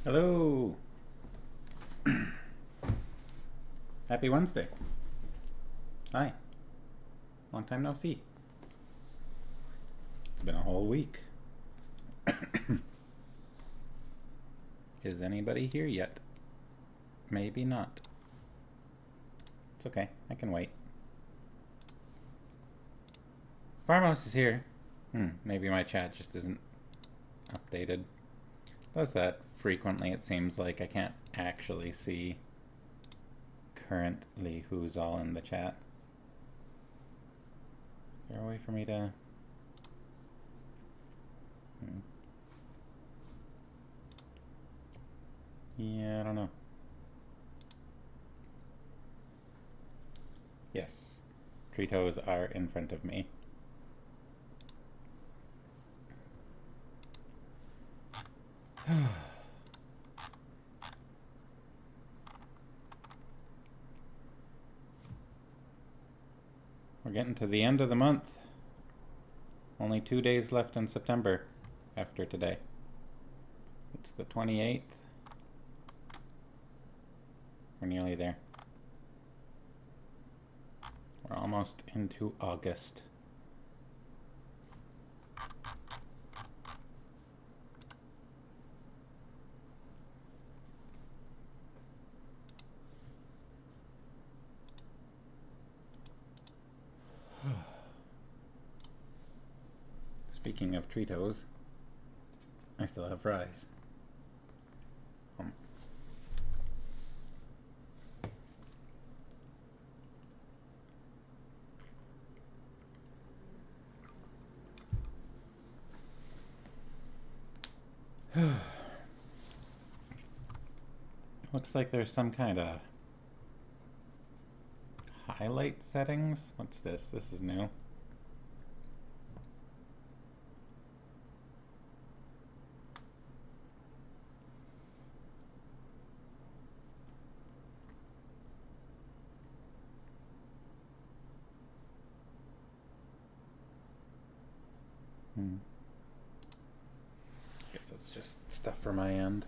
Hello. Happy Wednesday. Hi. Long time no see. It's been a whole week. Is anybody here yet? Maybe not. It's okay. I can wait. Farmhouse is here. Maybe my chat just isn't updated. Does that frequently, it seems like. I can't actually see currently who's all in the chat. Is there a way for me to... Yeah, I don't know. Yes. Tritos are in front of me. We're getting to the end of the month. Only 2 days left in September after today. It's the 28th. We're nearly there. We're almost into August. Speaking of Tritos, I still have fries. Looks like there's some kind of highlight settings. What's this? This is new. Guess that's just stuff for my end.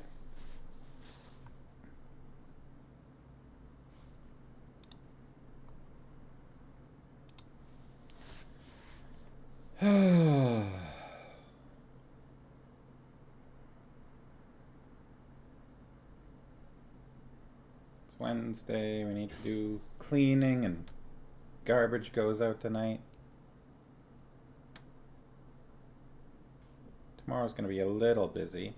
It's Wednesday. We need to do cleaning and garbage goes out tonight. Tomorrow's going to be a little busy.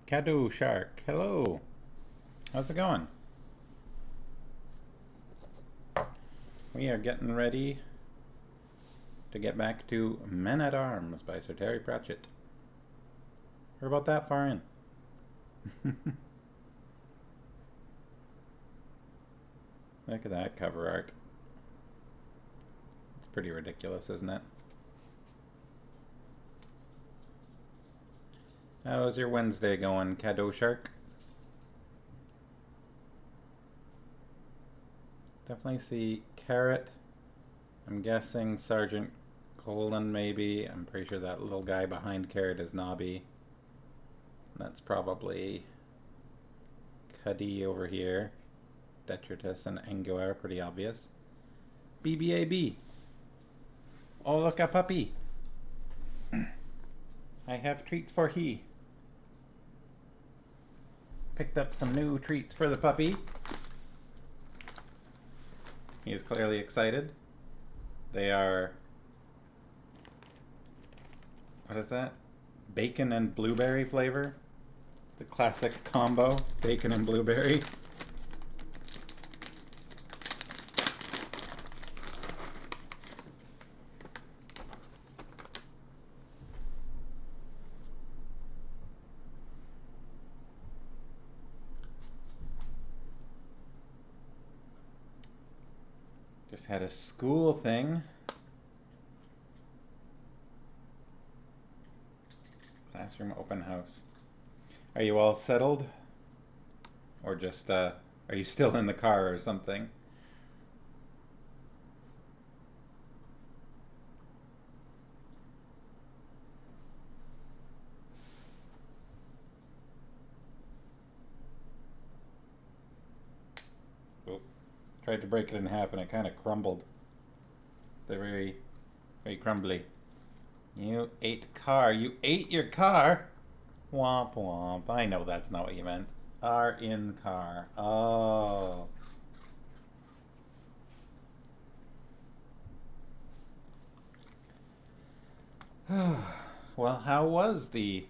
Cadu Shark, hello. How's it going? We are getting ready to get back to Men at Arms by Sir Terry Pratchett. We're about that far in. Look at that cover art. It's pretty ridiculous, isn't it? How's your Wednesday going, Cado Shark? Definitely see Carrot. I'm guessing Sergeant Colin, maybe. I'm pretty sure that little guy behind Carrot is Nobby. That's probably Cuddy over here. Detritus and Engo are pretty obvious. BBAB. Oh, look, a puppy. I have treats for he. Picked up some new treats for the puppy. He is clearly excited. They are... what is that? Bacon and blueberry flavor. The classic combo, bacon and blueberry. Just had a school thing. Classroom open house. Are you all settled? Or just, are you still in the car or something? Oh, tried to break it in half and it kind of crumbled. They're very, very crumbly. You ate car. You ate your car? Womp womp. I know that's not what you meant. Are in car. Oh. Well, how was the...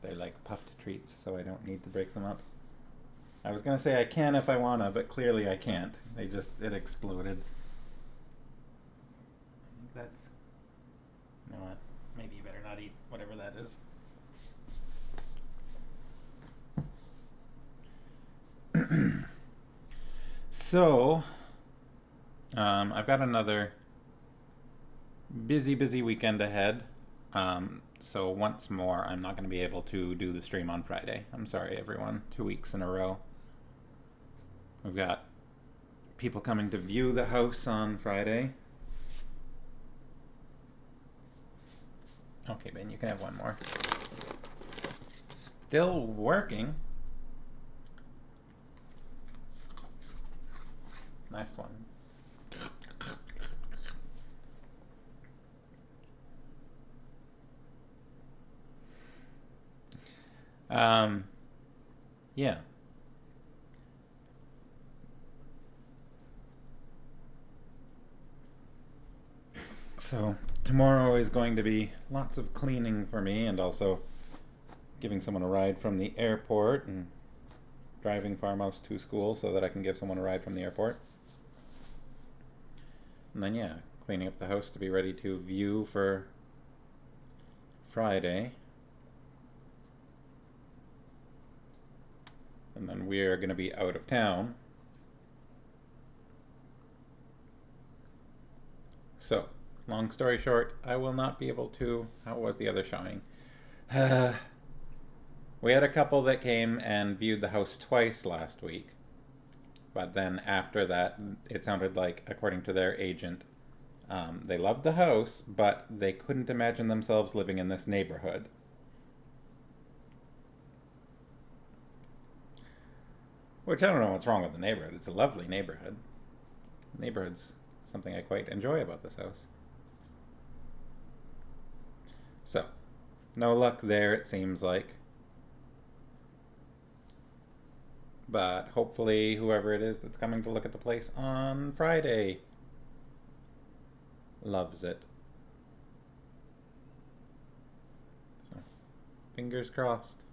They're like puffed treats, so I don't need to break them up. I was going to say I can if I want to, but clearly I can't. It exploded. I think that's... You know what? Maybe you better not eat whatever that is. So, I've got another busy weekend ahead. So once more, I'm not going to be able to do the stream on Friday. I'm sorry, everyone. 2 weeks in a row. We've got people coming to view the house on Friday. Okay, Ben, you can have one more. Still working. Nice one. Yeah. So tomorrow is going to be lots of cleaning for me, and also giving someone a ride from the airport and driving Farmhouse to school so that I can give someone a ride from the airport. And then, yeah, cleaning up the house to be ready to view for Friday. And then we are going to be out of town. So, long story short, I will not be able to... How was the other showing? We had a couple that came and viewed the house twice last week. But then after that, it sounded like, according to their agent, they loved the house, but they couldn't imagine themselves living in this neighborhood. Which, I don't know what's wrong with the neighborhood. It's a lovely neighborhood. The neighborhood's something I quite enjoy about this house. So, no luck there, it seems like. But hopefully whoever it is that's coming to look at the place on Friday loves it. So, fingers crossed.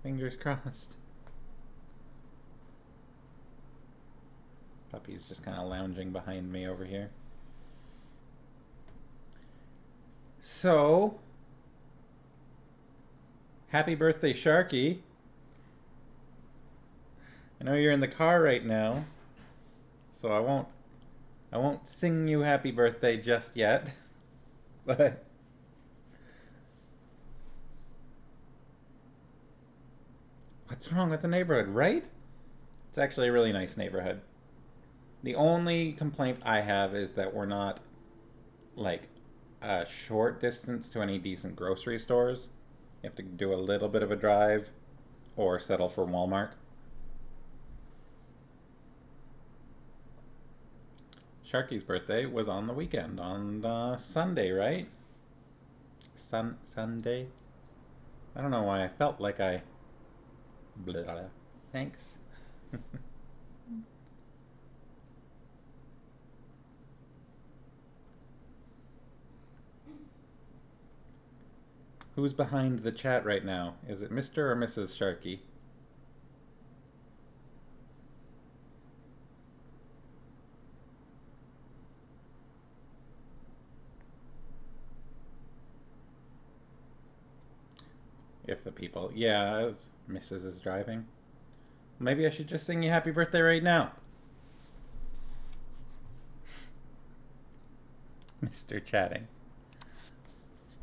Fingers crossed. Puppy's just kind of lounging behind me over here. So, happy birthday, Sharky. I know you're in the car right now, so I won't sing you happy birthday just yet. But what's wrong with the neighborhood, right? It's actually a really nice neighborhood. The only complaint I have is that we're not, like, a short distance to any decent grocery stores. You have to do a little bit of a drive or settle for Walmart. Sharky's birthday was on the weekend, on Sunday, right? Sunday? I don't know why I felt like I... Blah, blah. Thanks. Who's behind the chat right now? Is it Mr. or Mrs. Sharky? If the people... Yeah, Mrs. is driving. Maybe I should just sing you happy birthday right now. Mr. Chatting.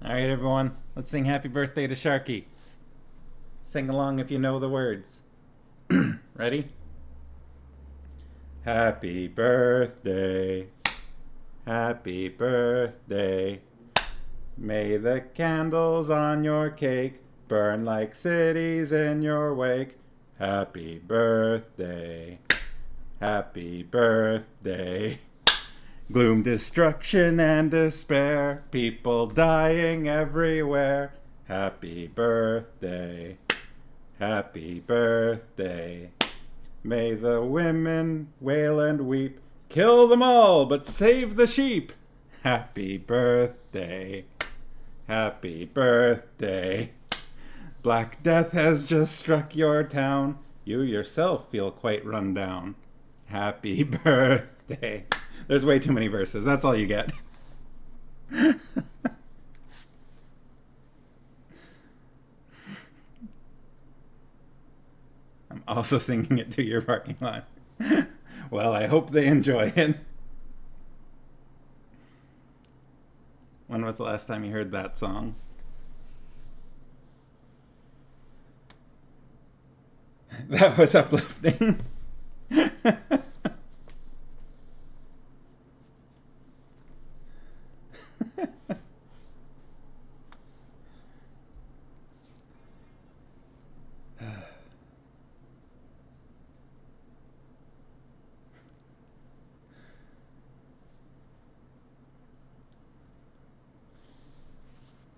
Alright, everyone. Let's sing happy birthday to Sharky. Sing along if you know the words. Ready? Happy birthday. Happy birthday. May the candles on your cake burn like cities in your wake. Happy birthday. Happy birthday. Gloom, destruction, and despair. People dying everywhere. Happy birthday. Happy birthday. May the women wail and weep. Kill them all, but save the sheep. Happy birthday. Happy birthday. Black Death has just struck your town. You yourself feel quite run down. Happy birthday. There's way too many verses. That's all you get. I'm also singing it to your parking lot. Well, I hope they enjoy it. When was the last time you heard that song? That was uplifting.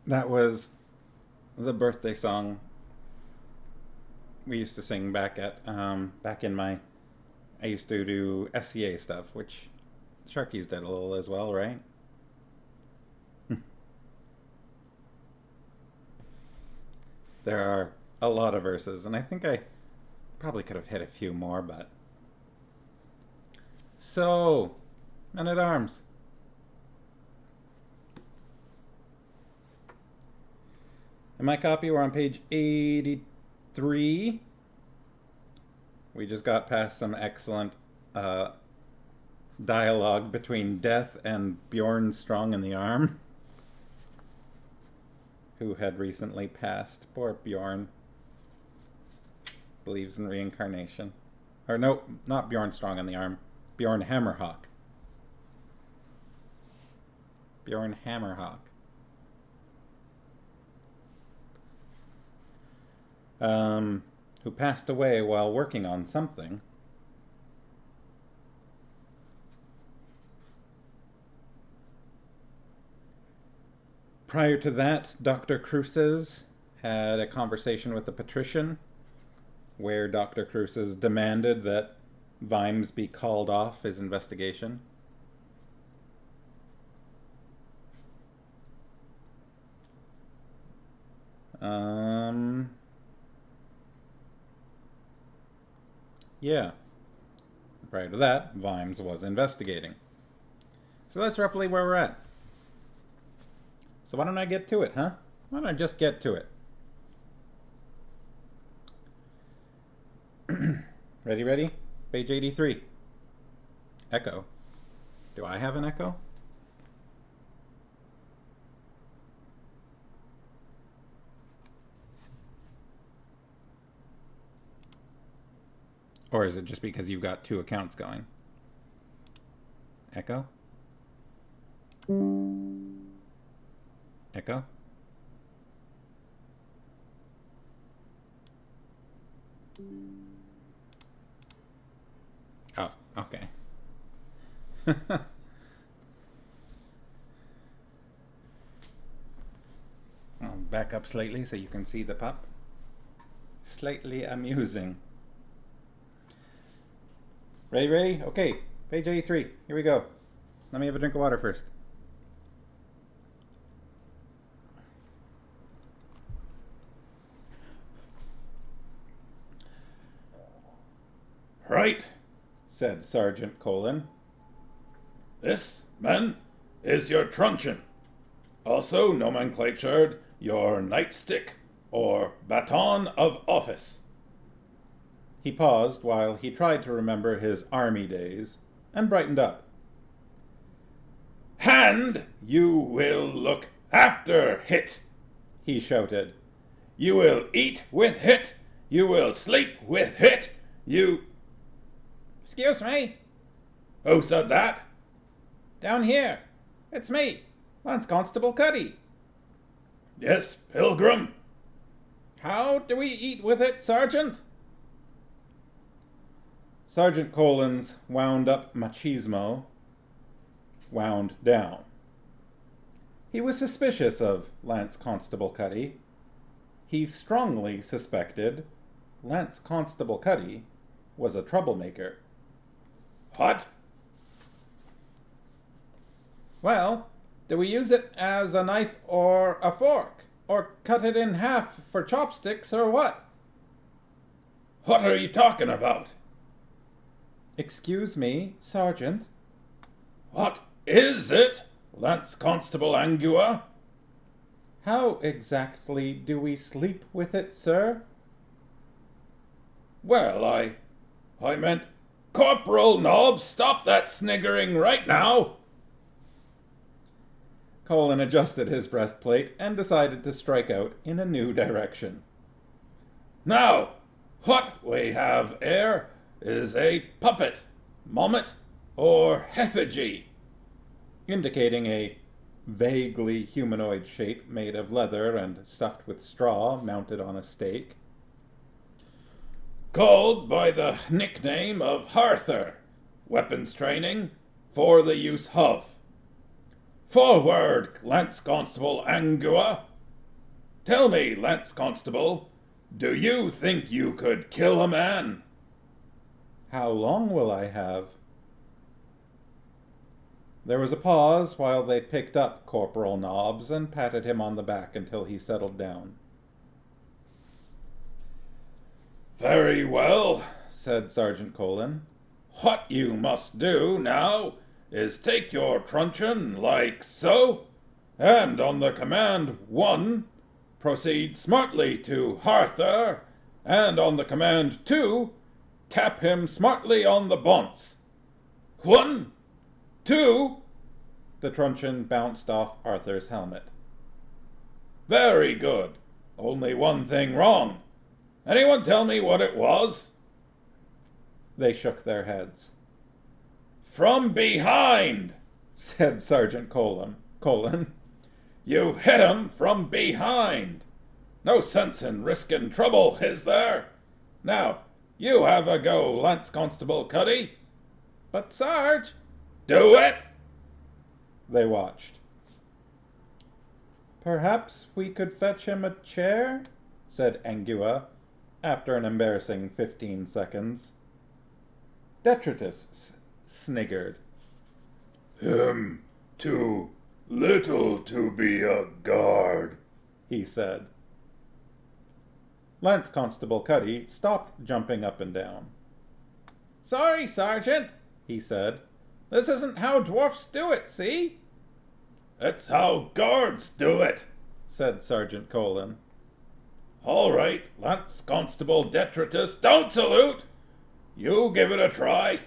That was the birthday song we used to sing back in my... I used to do SCA stuff, which Sharky's did a little as well, right? There are a lot of verses, and I think I probably could have hit a few more, but... So, Men-at-Arms. In my copy, we're on page 83. We just got past some excellent dialogue between Death and Bjorn Strong in the Arm, who had recently passed. Poor Bjorn. Believes in reincarnation. Or no, not Bjorn Strong in the Arm. Bjorn Hammerhawk. Bjorn Hammerhawk. Who passed away while working on something. Prior to that, Dr. Cruces had a conversation with the patrician where Dr. Cruces demanded that Vimes be called off his investigation. Yeah. Prior to that, Vimes was investigating. So that's roughly where we're at. So why don't I get to it, huh? Why don't I just get to it? Ready? Page 83. Echo. Do I have an echo? Or is it just because you've got two accounts going? Echo? Echo? Oh, okay. I'll back up slightly so you can see the pup. Slightly amusing. Ready? Okay, page 83. Here we go. Let me have a drink of water first. Right, said Sergeant Colon. this, men, is your truncheon. Also nomenclatured your nightstick or baton of office. He paused while he tried to remember his army days and brightened up. Hand You will look after Hit, he shouted. You will eat with Hit. You will sleep with Hit. You... Excuse me? Who said that? Down here. It's me, Lance Constable Cuddy. Yes, Pilgrim. How do we eat with it, Sergeant? Sergeant Colin's wound-up machismo wound down. He was suspicious of Lance Constable Cuddy. He strongly suspected Lance Constable Cuddy was a troublemaker. What? Well, do we use it as a knife or a fork? Or cut it in half for chopsticks or what? What are you talking about? Excuse me, Sergeant. What is it, Lance Constable Angua? How exactly do we sleep with it, sir? Well, I meant... Corporal Nobbs, stop that sniggering right now! Colin adjusted his breastplate and decided to strike out in a new direction. Now, what we have here is a puppet, mummet, or effigy, indicating a vaguely humanoid shape made of leather and stuffed with straw mounted on a stake. Called by the nickname of Arthur, weapons training for the use of. Forward, Lance Constable Angua. Tell me, Lance Constable, do you think you could kill a man? How long will I have? There was a pause while they picked up Corporal Nobbs and patted him on the back until he settled down. Very well, said Sergeant Colin. What you must do now is take your truncheon like so, and on the command 1, proceed smartly to Arthur, and on the command 2, tap him smartly on the bonce. 1, 2... The truncheon bounced off Arthur's helmet. Very good. Only one thing wrong. Anyone tell me what it was? They shook their heads. From behind, said Sergeant Colin. You hit him from behind. No sense in risking trouble, is there? Now, you have a go, Lance Constable Cuddy. But, Sarge... Do it! They watched. Perhaps we could fetch him a chair? Said Angua, after an embarrassing 15 seconds. Detritus sniggered. Too little to be a guard, he said. Lance Constable Cuddy stopped jumping up and down. Sorry, Sergeant, he said. This isn't how dwarfs do it, see? It's how guards do it, said Sergeant Colin. All right, Lance Constable Detritus, don't salute! You give it a try.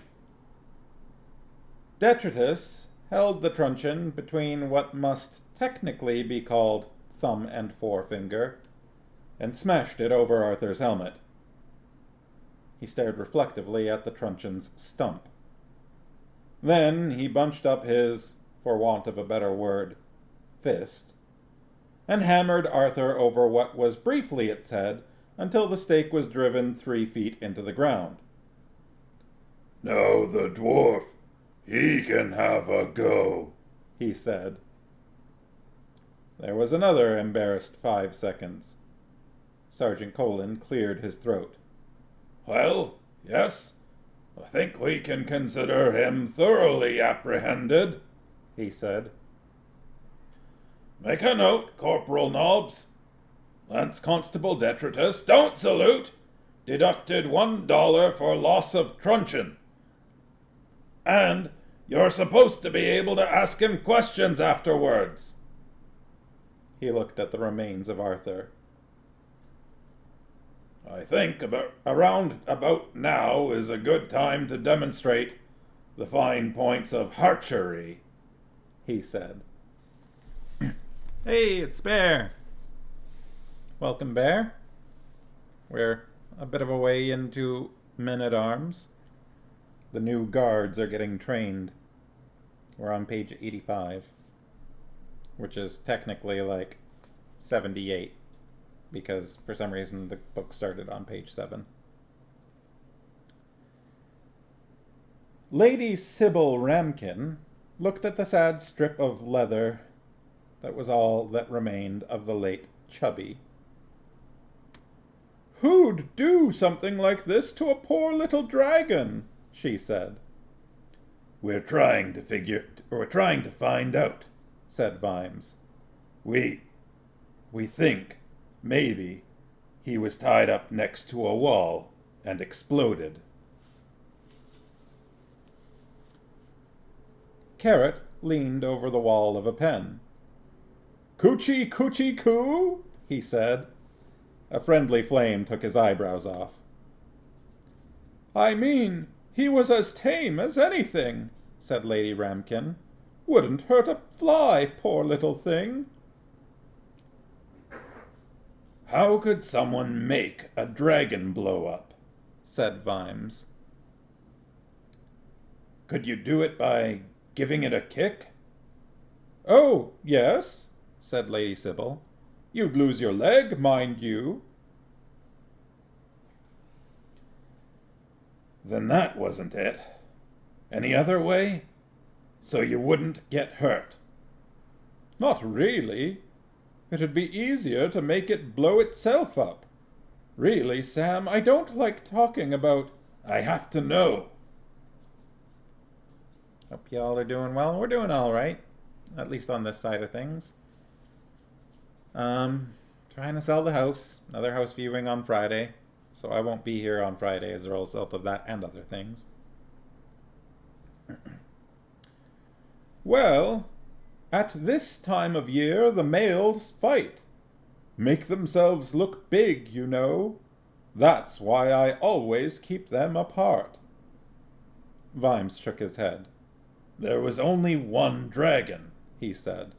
Detritus held the truncheon between what must technically be called thumb and forefinger, and smashed it over Arthur's helmet. He stared reflectively at the truncheon's stump. Then he bunched up his, for want of a better word, fist, and hammered Arthur over what was briefly its head until the stake was driven 3 feet into the ground. Now the dwarf, he can have a go, he said. There was another embarrassed 5 seconds. Sergeant Colin cleared his throat. Well, yes, I think we can consider him thoroughly apprehended, he said. Make a note, Corporal Nobbs. Lance Constable Detritus, don't salute. Deducted $1 for loss of truncheon. And you're supposed to be able to ask him questions afterwards. He looked at the remains of Arthur. I think around about now is a good time to demonstrate the fine points of archery, he said. Hey, it's Bear. Welcome, Bear. We're a bit of a way into Men-at-Arms. The new guards are getting trained. We're on page 85, which is technically like 78, because for some reason the book started on page 7. Lady Sybil Ramkin looked at the sad strip of leather that was all that remained of the late Chubby. "Who'd do something like this to a poor little dragon?" she said. We're trying to find out," said Vimes. We think, maybe, he was tied up next to a wall and exploded." Carrot leaned over the wall of a pen. "Coochie coochie coo," he said. A friendly flame took his eyebrows off. "I mean, he was as tame as anything," said Lady Ramkin. "Wouldn't hurt a fly, poor little thing." "How could someone make a dragon blow up?" said Vimes. "Could you do it by giving it a kick?" "Oh, yes," said Lady Sybil. "You'd lose your leg, mind you." "Then that wasn't it. Any other way? So you wouldn't get hurt?" "Not really. It'd be easier to make it blow itself up. Really, Sam, I don't like talking about—" "I have to know." Hope y'all are doing well. We're doing all right, at least on this side of things. Trying to sell the house. Another house viewing on Friday, so I won't be here on Friday as a result of that and other things. "Well, at this time of year the males fight. Make themselves look big, you know. That's why I always keep them apart." Vimes shook his head. "There was only one dragon," he said.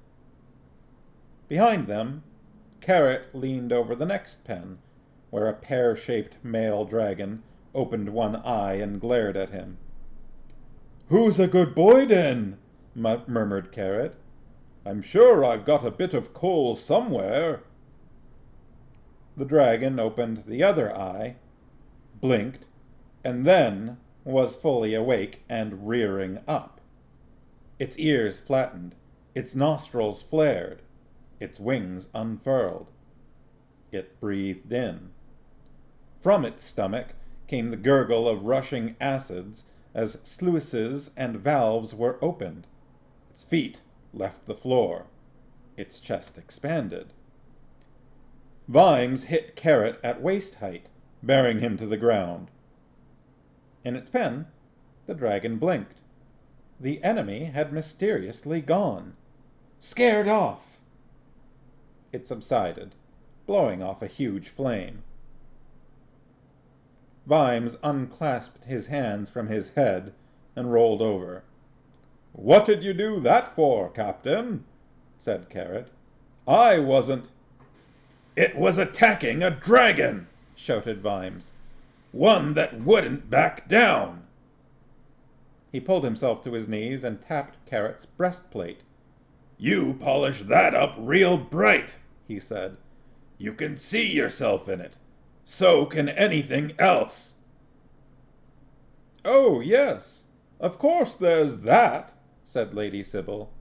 Behind them, Carrot leaned over the next pen, where a pear-shaped male dragon opened one eye and glared at him. "Who's a good boy, then?" murmured Carrot. "I'm sure I've got a bit of coal somewhere." The dragon opened the other eye, blinked, and then was fully awake and rearing up. Its ears flattened, its nostrils flared, its wings unfurled. It breathed in. From its stomach came the gurgle of rushing acids as sluices and valves were opened. Its feet left the floor. Its chest expanded. Vimes hit Carrot at waist height, bearing him to the ground. In its pen, the dragon blinked. The enemy had mysteriously gone. Scared off! It subsided, blowing off a huge flame. Vimes unclasped his hands from his head and rolled over. "What did you do that for, Captain?" said Carrot. "I wasn't—" "It was attacking a dragon!" shouted Vimes. "One that wouldn't back down!" He pulled himself to his knees and tapped Carrot's breastplate. "You polish that up real bright," he said. "You can see yourself in it. So can anything else." "Oh, yes, of course there's that," said Lady Sybil.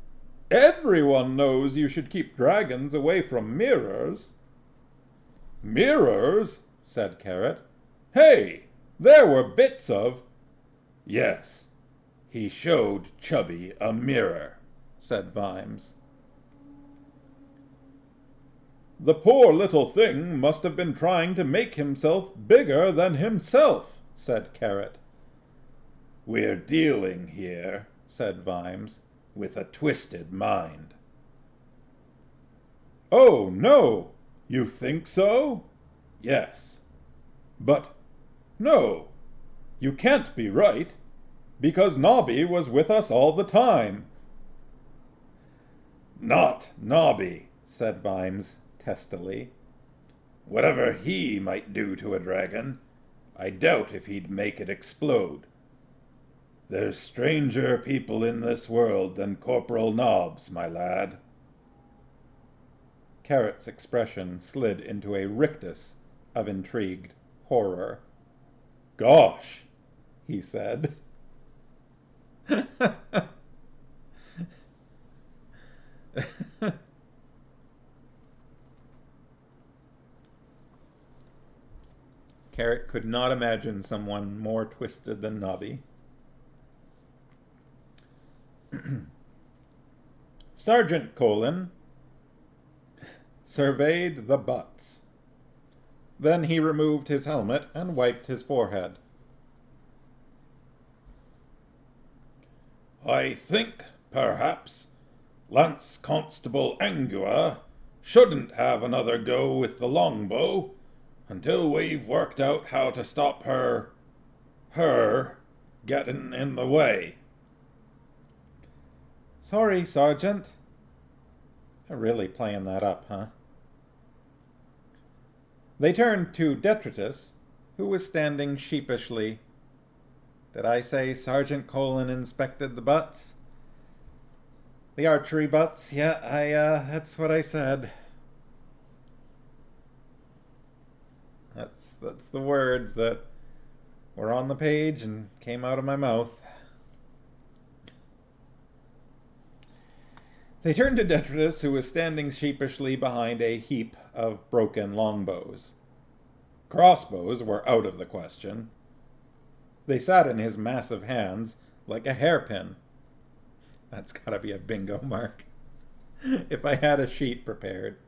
"Everyone knows you should keep dragons away from mirrors." "Mirrors?" said Carrot. "Hey, there were bits of—" "Yes, he showed Chubby a mirror," said Vimes. "The poor little thing must have been trying to make himself bigger than himself," said Carrot. "We're dealing here," said Vimes, "with a twisted mind." "Oh, no! You think so?" "Yes." "But, no, you can't be right, because Nobby was with us all the time." "Not Nobby," said Vimes testily. Whatever he might do to a dragon, I doubt if he'd make it explode. There's stranger people in this world than Corporal Nobbs, my lad. Carrot's expression slid into a rictus of intrigued horror. Gosh, he said. Carrot could not imagine someone more twisted than Nobby. Sergeant Colon surveyed the butts. Then he removed his helmet and wiped his forehead. I think, perhaps, Lance Constable Angua shouldn't have another go with the longbow until we've worked out how to stop her getting in the way. Sorry, Sergeant. They're really playing that up, huh? They turned to Detritus, who was standing sheepishly. Did I say Sergeant Colon inspected the butts? The archery butts? Yeah, that's what I said. That's the words that were on the page and came out of my mouth. They turned to Detritus, who was standing sheepishly behind a heap of broken longbows. Crossbows were out of the question. They sat in his massive hands like a hairpin. That's gotta be a bingo mark. If I had a sheet prepared.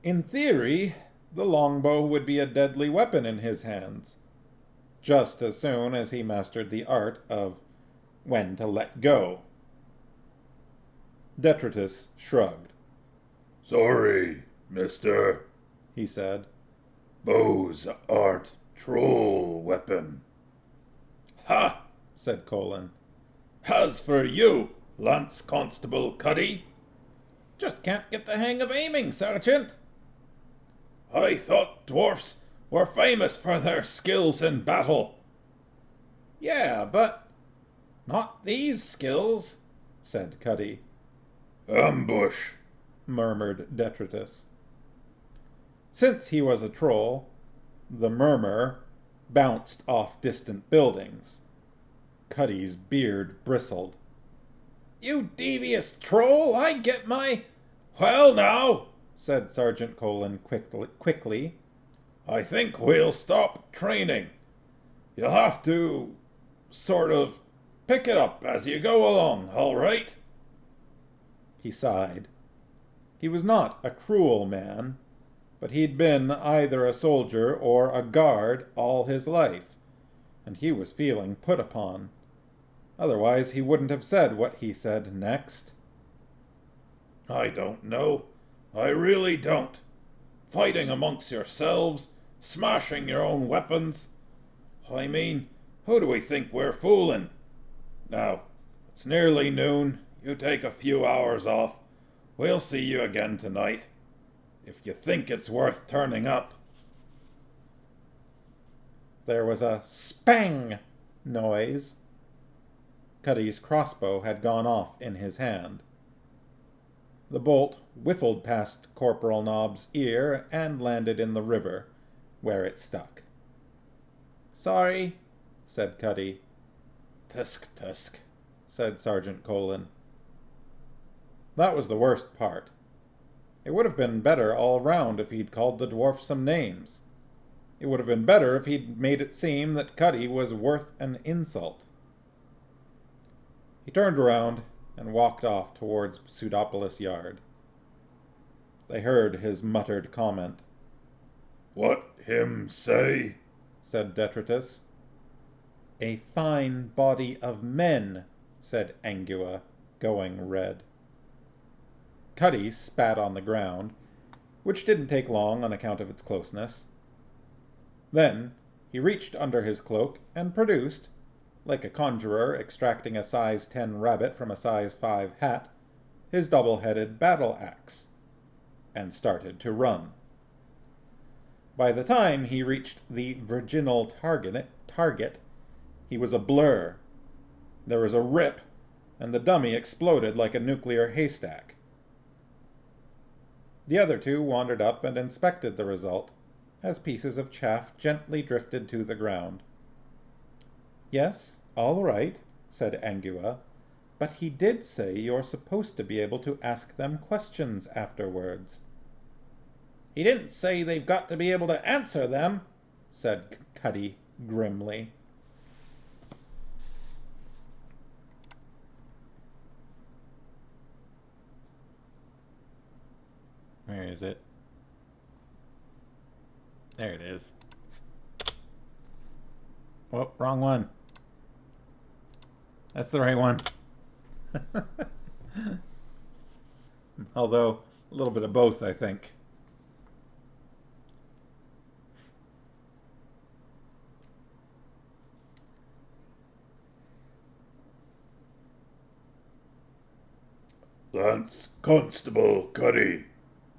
In theory, the longbow would be a deadly weapon in his hands, just as soon as he mastered the art of when to let go. Detritus shrugged. Sorry, mister, he said. Bows aren't troll weapon. Ha, said Colon. As for you, Lance Constable Cuddy, just can't get the hang of aiming, Sergeant. I thought dwarfs were famous for their skills in battle. Yeah, but not these skills, said Cuddy. Ambush, murmured Detritus. Since he was a troll, the murmur bounced off distant buildings. Cuddy's beard bristled. You devious troll, I get my... Well now, said Sergeant Colon quickly. I think we'll stop training. You'll have to sort of pick it up as you go along, all right? He sighed. He was not a cruel man, but he'd been either a soldier or a guard all his life, and he was feeling put upon. Otherwise, he wouldn't have said what he said next. I don't know. I really don't. Fighting amongst yourselves, smashing your own weapons. I mean, who do we think we're fooling? Now, it's nearly noon. You take a few hours off. We'll see you again tonight. If you think it's worth turning up. There was a spang noise. Cuddy's crossbow had gone off in his hand. The bolt whiffled past Corporal Nobb's ear and landed in the river, where it stuck. Sorry, said Cuddy. Tusk, tusk, said Sergeant Colon. That was the worst part. It would have been better all round if he'd called the dwarf some names. It would have been better if he'd made it seem that Cuddy was worth an insult. He turned around and walked off towards Pseudopolis Yard. They heard his muttered comment. What him say? Said Detritus. A fine body of men, said Angua, going red. Cuddy spat on the ground, which didn't take long on account of its closeness. Then he reached under his cloak and produced, like a conjurer extracting a size 10 rabbit from a size 5 hat, his double-headed battle axe, and started to run. By the time he reached the virginal target, he was a blur. There was a rip, and the dummy exploded like a nuclear haystack. The other two wandered up and inspected the result, as pieces of chaff gently drifted to the ground. "Yes, all right," said Angua, "but he did say you're supposed to be able to ask them questions afterwards." "He didn't say they've got to be able to answer them," said Cuddy grimly. Where is it? There it is. Oh, wrong one. That's the right one. Although, a little bit of both, I think. Lance Constable Cuddy,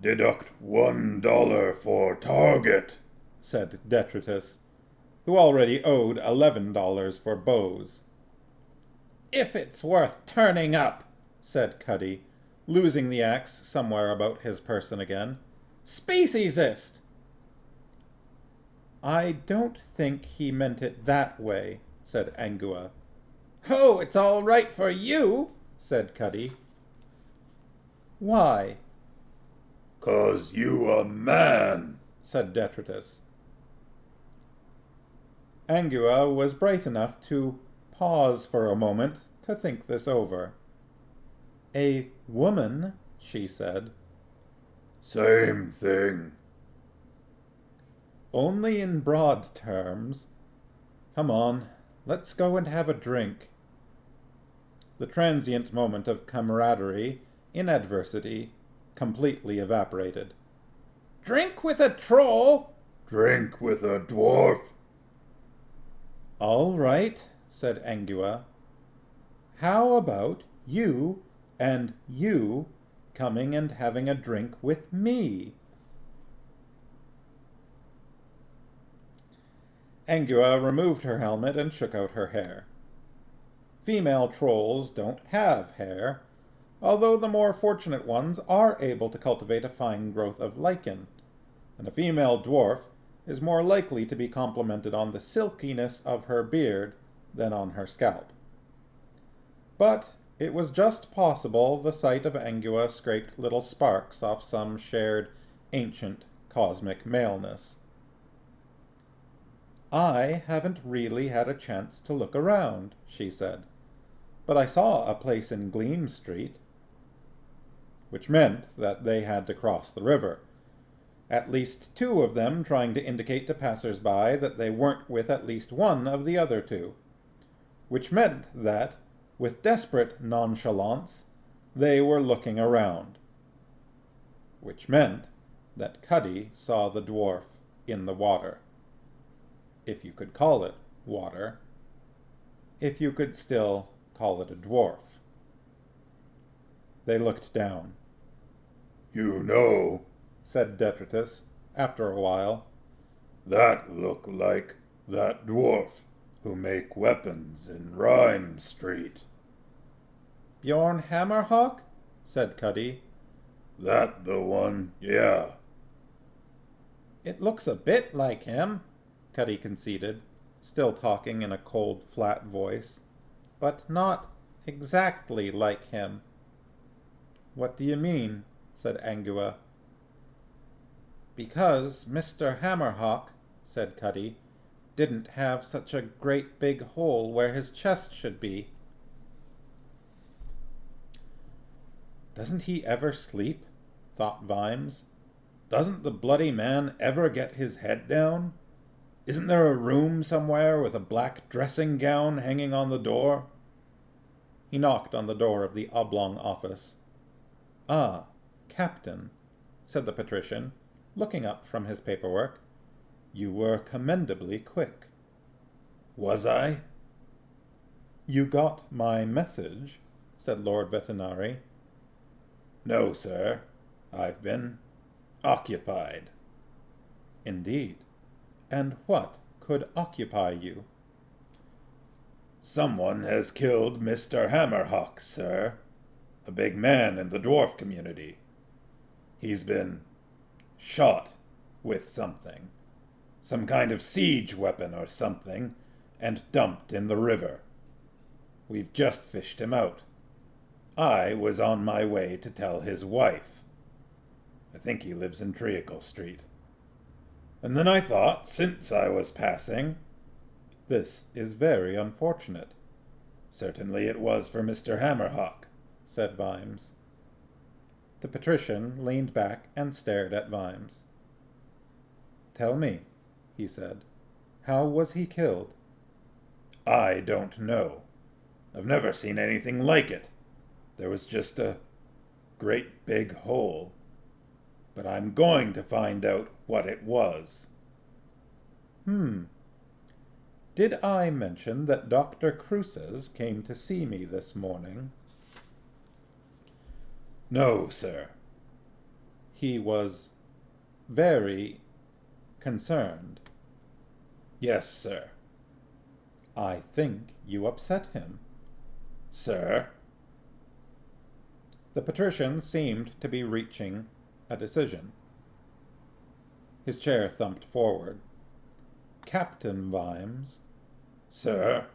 deduct $1 for target, said Detritus, who already owed $11 for bows. "If it's worth turning up," said Cuddy, losing the axe somewhere about his person again. "Speciesist!" "I don't think he meant it that way," said Angua. "Oh, it's all right for you," said Cuddy. "Why?" "'Cause you a man," said Detritus. Angua was bright enough to pause for a moment to think this over. "A woman," she said. "Same thing." "Only in broad terms. Come on, let's go and have a drink." The transient moment of camaraderie in adversity completely evaporated. "Drink with a troll!" "Drink with a dwarf!" "All right," said Angua. "How about you and you coming and having a drink with me?" Angua removed her helmet and shook out her hair. Female trolls don't have hair, although the more fortunate ones are able to cultivate a fine growth of lichen, and a female dwarf is more likely to be complimented on the silkiness of her beard than on her scalp. But it was just possible the sight of Angua scraped little sparks off some shared ancient cosmic maleness. "I haven't really had a chance to look around," she said, "but I saw a place in Gleam Street." Which meant that they had to cross the river, at least two of them trying to indicate to passers-by that they weren't with at least one of the other two. Which meant that, with desperate nonchalance, they were looking around. Which meant that Cuddy saw the dwarf in the water. If you could call it water. If you could still call it a dwarf. They looked down. "You know," said Detritus, after a while, "that look like that dwarf who make weapons in Rhyme Street." "Bjorn Hammerhawk?" said Cuddy. "That the one, yeah." "It looks a bit like him," Cuddy conceded, still talking in a cold, flat voice, "but not exactly like him." "What do you mean?" said Angua. "Because Mr. Hammerhawk," said Cuddy, "didn't have such a great big hole where his chest should be." "Doesn't he ever sleep?" thought Vimes. "Doesn't the bloody man ever get his head down? Isn't there a room somewhere with a black dressing-gown hanging on the door?" He knocked on the door of the oblong office. "Ah, Captain," said the patrician, looking up from his paperwork. "You were commendably quick." "Was I?" You got my message, said Lord Vetinari. No, sir. I've been occupied. Indeed. And what could occupy you? Someone has killed Mr. Hammerhawk, sir. A big man in the dwarf community. He's been shot with something. Some kind of siege weapon or something, and dumped in the river. We've just fished him out. I was on my way to tell his wife. I think he lives in Treacle Street. And then I thought, since I was passing, This is very unfortunate. certainly it was for Mr. Hammerhawk, said Vimes. The patrician leaned back and stared at Vimes. Tell me, he said, how was he killed? I don't know. I've never seen anything like it. There was just a great big hole. But I'm going to find out what it was. Did I mention that Dr. Cruces came to see me this morning? No, sir. He was very concerned. Yes, sir. I think you upset him. Sir? The patrician seemed to be reaching a decision. His chair thumped forward. Captain Vimes. Sir?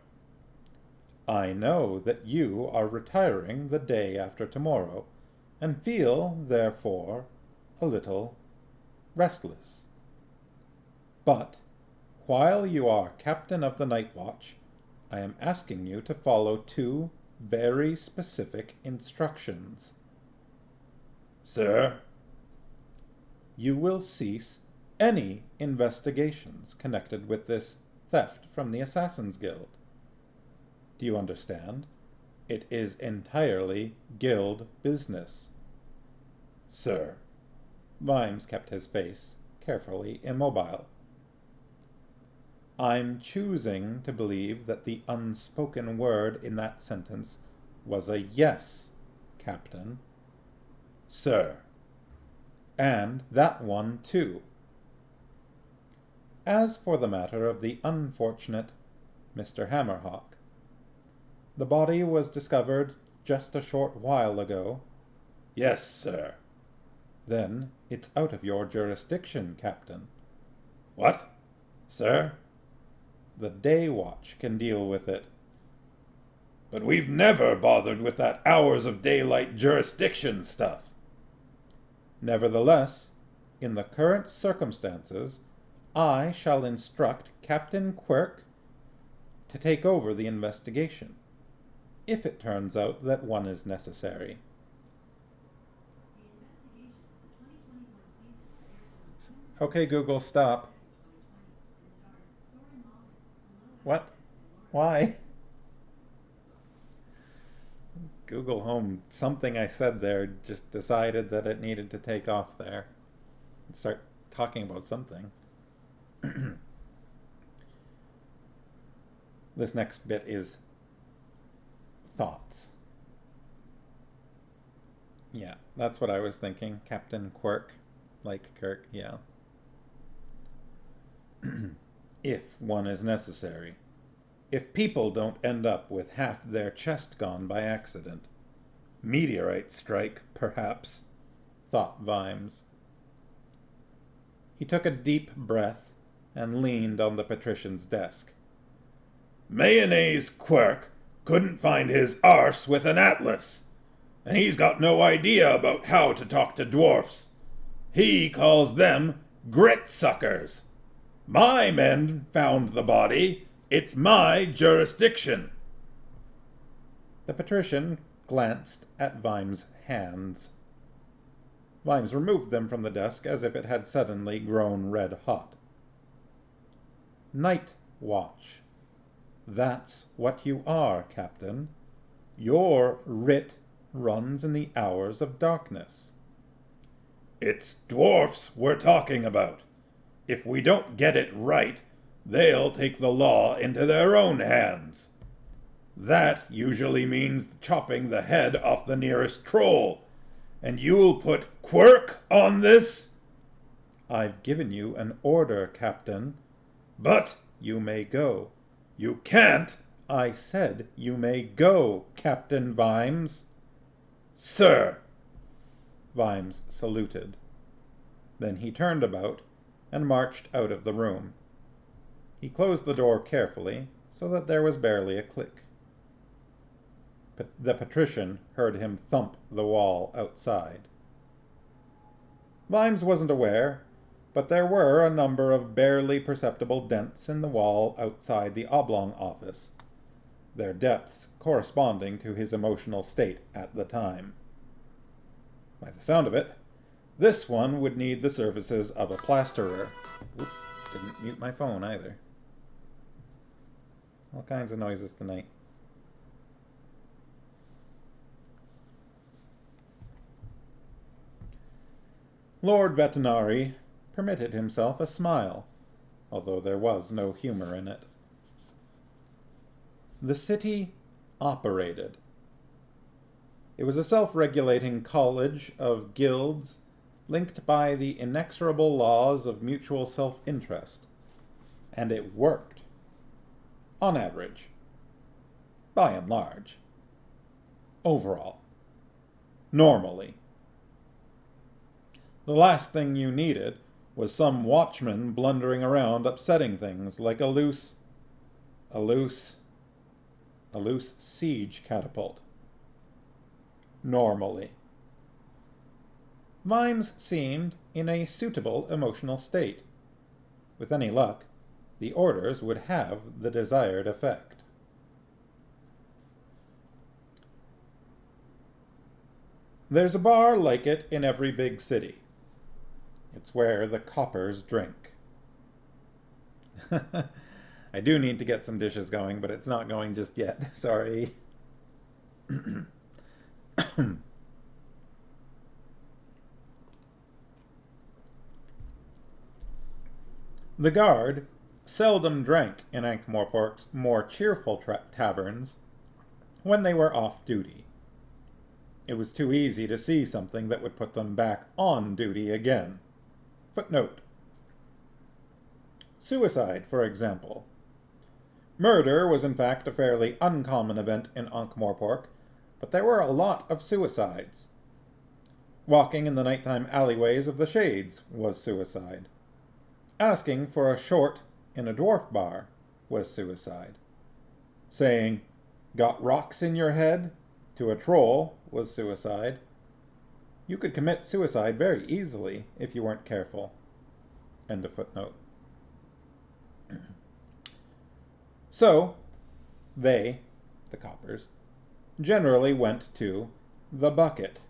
I know that you are retiring the day after tomorrow, and feel, therefore, a little restless. But, while you are captain of the night watch, I am asking you to follow 2 very specific instructions. Sir? You will cease any investigations connected with this theft from the Assassin's Guild. Do you understand? It is entirely guild business. Sir? Vimes kept his face carefully immobile. I'm choosing to believe that the unspoken word in that sentence was a yes, Captain. Sir? And that one, too. As for the matter of the unfortunate Mr. Hammerhawk, the body was discovered just a short while ago. Yes, sir. Then it's out of your jurisdiction, Captain. What? Sir? The day watch can deal with it. But we've never bothered with that hours of daylight jurisdiction stuff. Nevertheless, in the current circumstances, I shall instruct Captain Quirk to take over the investigation, if it turns out that one is necessary. Okay, Google, stop. What? Why? Google Home, something I said there just decided that it needed to take off there and start talking about something. This next bit is thoughts. Yeah, that's what I was thinking. Captain Quirk, like Kirk, yeah. If one is necessary. If people don't end up with half their chest gone by accident. Meteorite strike, perhaps, thought Vimes. He took a deep breath and leaned on the patrician's desk. Mayonnaise Quirk couldn't find his arse with an atlas, and he's got no idea about how to talk to dwarfs. He calls them grit suckers. My men found the body. It's my jurisdiction. The patrician glanced at Vimes' hands. Vimes removed them from the desk as if it had suddenly grown red hot. Night watch. That's what you are, Captain. Your writ runs in the hours of darkness. It's dwarfs we're talking about. If we don't get it right, they'll take the law into their own hands. That usually means chopping the head off the nearest troll. And you'll put quirk on this? I've given you an order, Captain. But You may go. you can't. I said you may go, Captain Vimes. Sir. Vimes saluted. Then he turned about and marched out of the room. He closed the door carefully so that there was barely a click. The patrician heard him thump the wall outside. Vimes wasn't aware, but there were a number of barely perceptible dents in the wall outside the oblong office, their depths corresponding to his emotional state at the time. By the sound of it, this one would need the services of a plasterer. Oops, didn't mute my phone either. All kinds of noises tonight. Lord Vetinari permitted himself a smile, although there was no humor in it. The city operated. It was a self-regulating college of guilds linked by the inexorable laws of mutual self-interest, and it worked. On average. By and large. Overall. Normally. The last thing you needed was some watchman blundering around upsetting things like a loose siege catapult. Normally. Vimes seemed in a suitable emotional state. With any luck, the orders would have the desired effect. There's a bar like it in every big city. It's where the coppers drink. I do need to get some dishes going, but it's not going just yet. Sorry. The guard seldom drank in Ankh-Morpork's more cheerful taverns when they were off duty. It was too easy to see something that would put them back on duty again. Footnote. Suicide, for example. Murder was in fact a fairly uncommon event in Ankh-Morpork, but there were a lot of suicides. Walking in the nighttime alleyways of the Shades was suicide. Asking for a short in a dwarf bar was suicide. Saying, "Got rocks in your head?" to a troll was suicide. You could commit suicide very easily if you weren't careful. End of footnote. So, they, the coppers, generally went to the Bucket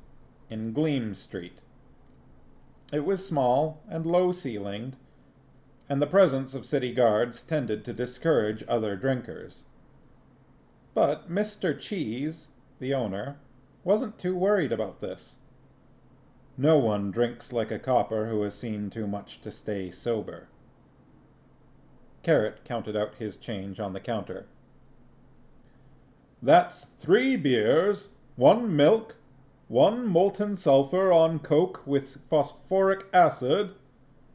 in Gleam Street. It was small and low-ceilinged, and the presence of city guards tended to discourage other drinkers. But Mr. Cheese, the owner, wasn't too worried about this. No one drinks like a copper who has seen too much to stay sober. Carrot counted out his change on the counter. "That's 3 beers, 1 milk, 1 molten sulfur on coke with phosphoric acid."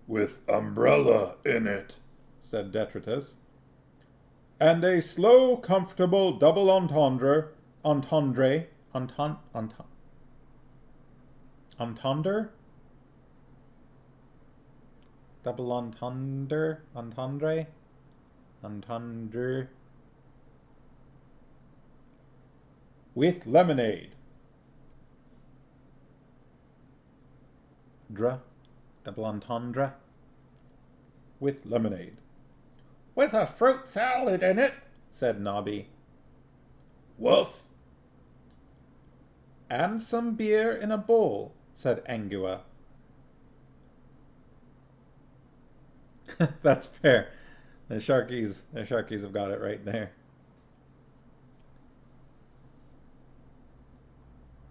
"With umbrella in it," said Detritus. "And a slow, comfortable double entendre. Double entendre. With lemonade. Double entendre. With lemonade. With a fruit salad in it, said Nobby. "Woof." And some beer in a bowl, said Angua. That's fair. The Sharkies have got it right there.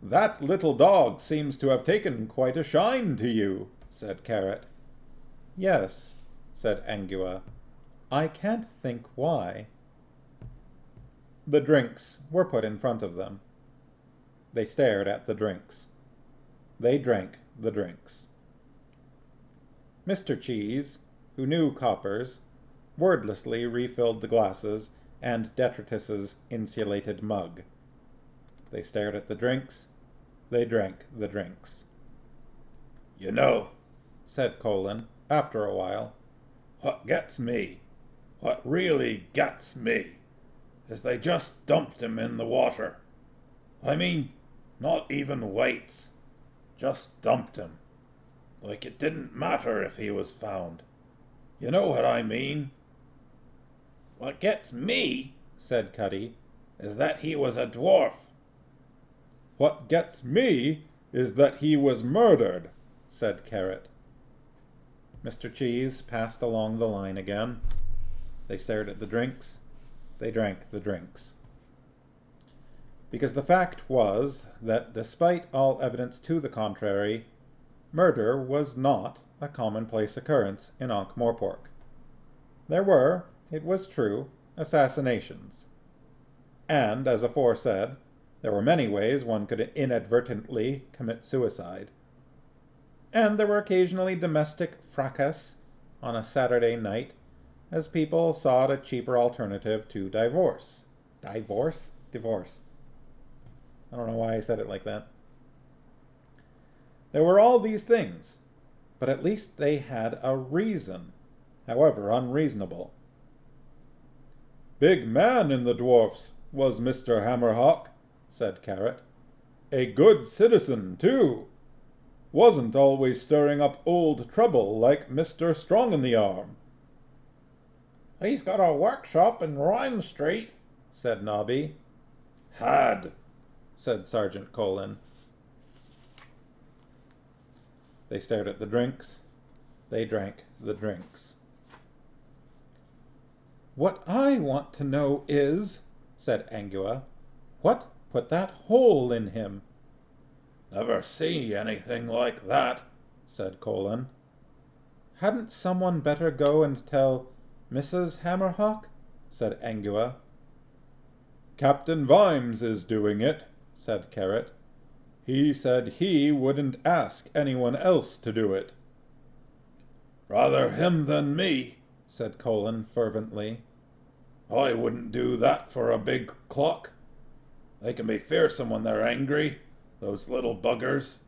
"That little dog seems to have taken quite a shine to you," said Carrot. "Yes," said Angua. "I can't think why." The drinks were put in front of them. They stared at the drinks. They drank the drinks. Mr. Cheese, who knew coppers, wordlessly refilled the glasses and Detritus's insulated mug. They stared at the drinks. They drank the drinks. "You know," said Colin, after a while, "what gets me, what really gets me, is they just dumped him in the water. I mean, not even weights. Just dumped him. Like it didn't matter if he was found. You know what I mean?" "What gets me," said Cuddy, "is that he was a dwarf." "What gets me is that he was murdered," said Carrot. Mr. Cheese passed along the line again. They stared at the drinks. They drank the drinks. Because the fact was that, despite all evidence to the contrary, murder was not a commonplace occurrence in Ankh-Morpork. There were, it was true, assassinations. And, as aforesaid, there were many ways one could inadvertently commit suicide. And there were occasionally domestic fracas on a Saturday night, as people sought a cheaper alternative to divorce. Divorce? Divorce. I don't know why I said it like that. There were all these things, but at least they had a reason, however unreasonable. "Big man in the dwarfs was Mr. Hammerhawk," said Carrot. "A good citizen, too. Wasn't always stirring up old trouble like Mr. Strong-in-the-Arm." "He's got a workshop in Rhyme Street," said Nobby. "Had," said Sergeant Colin. They stared at the drinks. They drank the drinks. "What I want to know is," said Angua, "what put that hole in him?" "Never see anything like that," said Colin. "Hadn't someone better go and tell Mrs. Hammerhawk?" said Angua. "Captain Vimes is doing it," said Carrot. "He said he wouldn't ask anyone else to do it." "Rather him than me," said Colin fervently. "I wouldn't do that for a big clock. They can be fearsome when they're angry, those little buggers."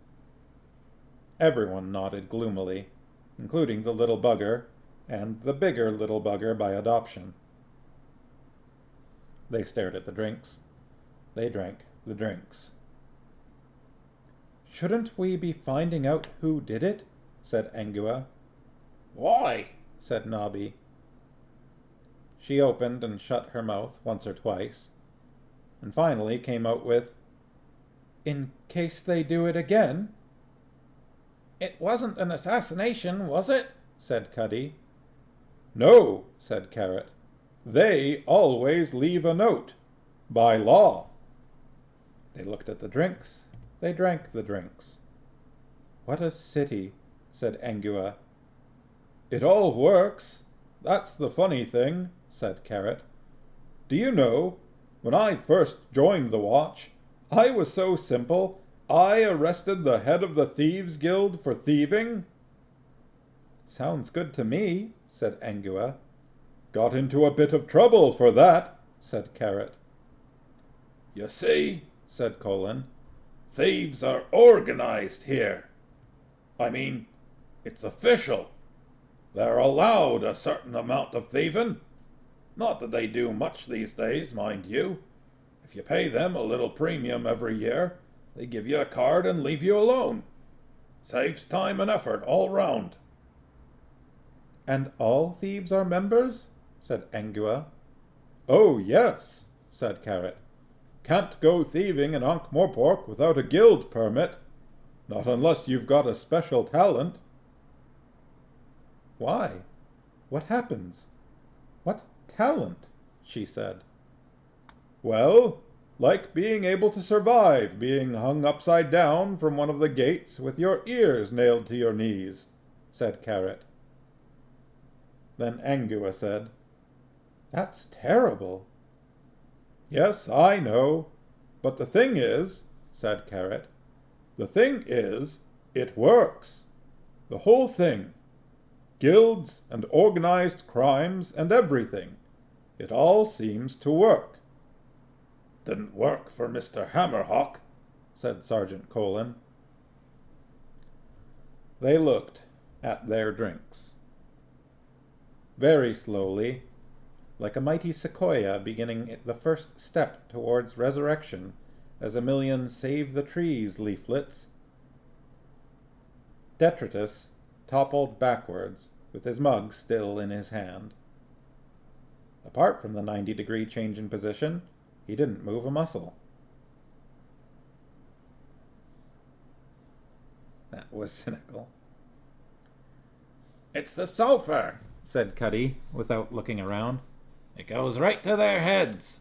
Everyone nodded gloomily, including the little bugger and the bigger little bugger by adoption. They stared at the drinks. They drank the drinks. "Shouldn't we be finding out who did it?" said Angua. "Why?" said Nobby. She opened and shut her mouth once or twice, and finally came out with, "In case they do it again." "It wasn't an assassination, was it?" said Cuddy. "No," said Carrot. "They always leave a note. By law." They looked at the drinks. They drank the drinks. "What a city," said Angua. "It all works. That's the funny thing," said Carrot. "Do you know, when I first joined the watch, I was so simple I arrested the head of the Thieves' Guild for thieving." "Sounds good to me," said Angua. "Got into a bit of trouble for that," said Carrot. "You see," said Colin. "thieves are organized here. I mean, it's official. They're allowed a certain amount of thieving. Not that they do much these days, mind you. If you pay them a little premium every year, they give you a card and leave you alone. Saves time and effort all round." "And all thieves are members?" said Angua. "Oh, yes," said Carrot. "Can't go thieving in Ankh-Morpork without a guild permit. Not unless you've got a special talent." "Why? What happens? What talent?" she said. "Well, like being able to survive being hung upside down from one of the gates with your ears nailed to your knees," said Carrot. Then Angua said, "That's terrible." Yes, I know. But the thing is, said Carrot, the thing is, it works. The whole thing. Guilds and organized crimes and everything. It all seems to work. Didn't work for Mr. Hammerhawk, said Sergeant Colin. They looked at their drinks. Very slowly, like a mighty sequoia beginning the first step towards resurrection as a million Save the Trees leaflets, Detritus toppled backwards with his mug still in his hand. Apart from the 90-degree change in position, he didn't move a muscle. That was cynical. It's the sulfur, said Cuddy, without looking around. It goes right to their heads.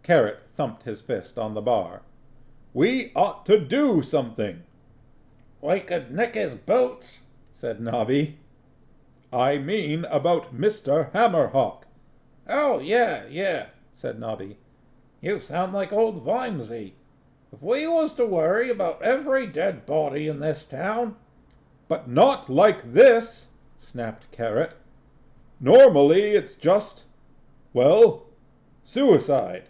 Carrot thumped his fist on the bar. We ought to do something. We could nick his boots, said Nobby. I mean about Mr. Hammerhawk. Oh, yeah, said Nobby. You sound like old Vimesy. If we was to worry about every dead body in this town... But not like this, snapped Carrot. Normally it's just, well, suicide,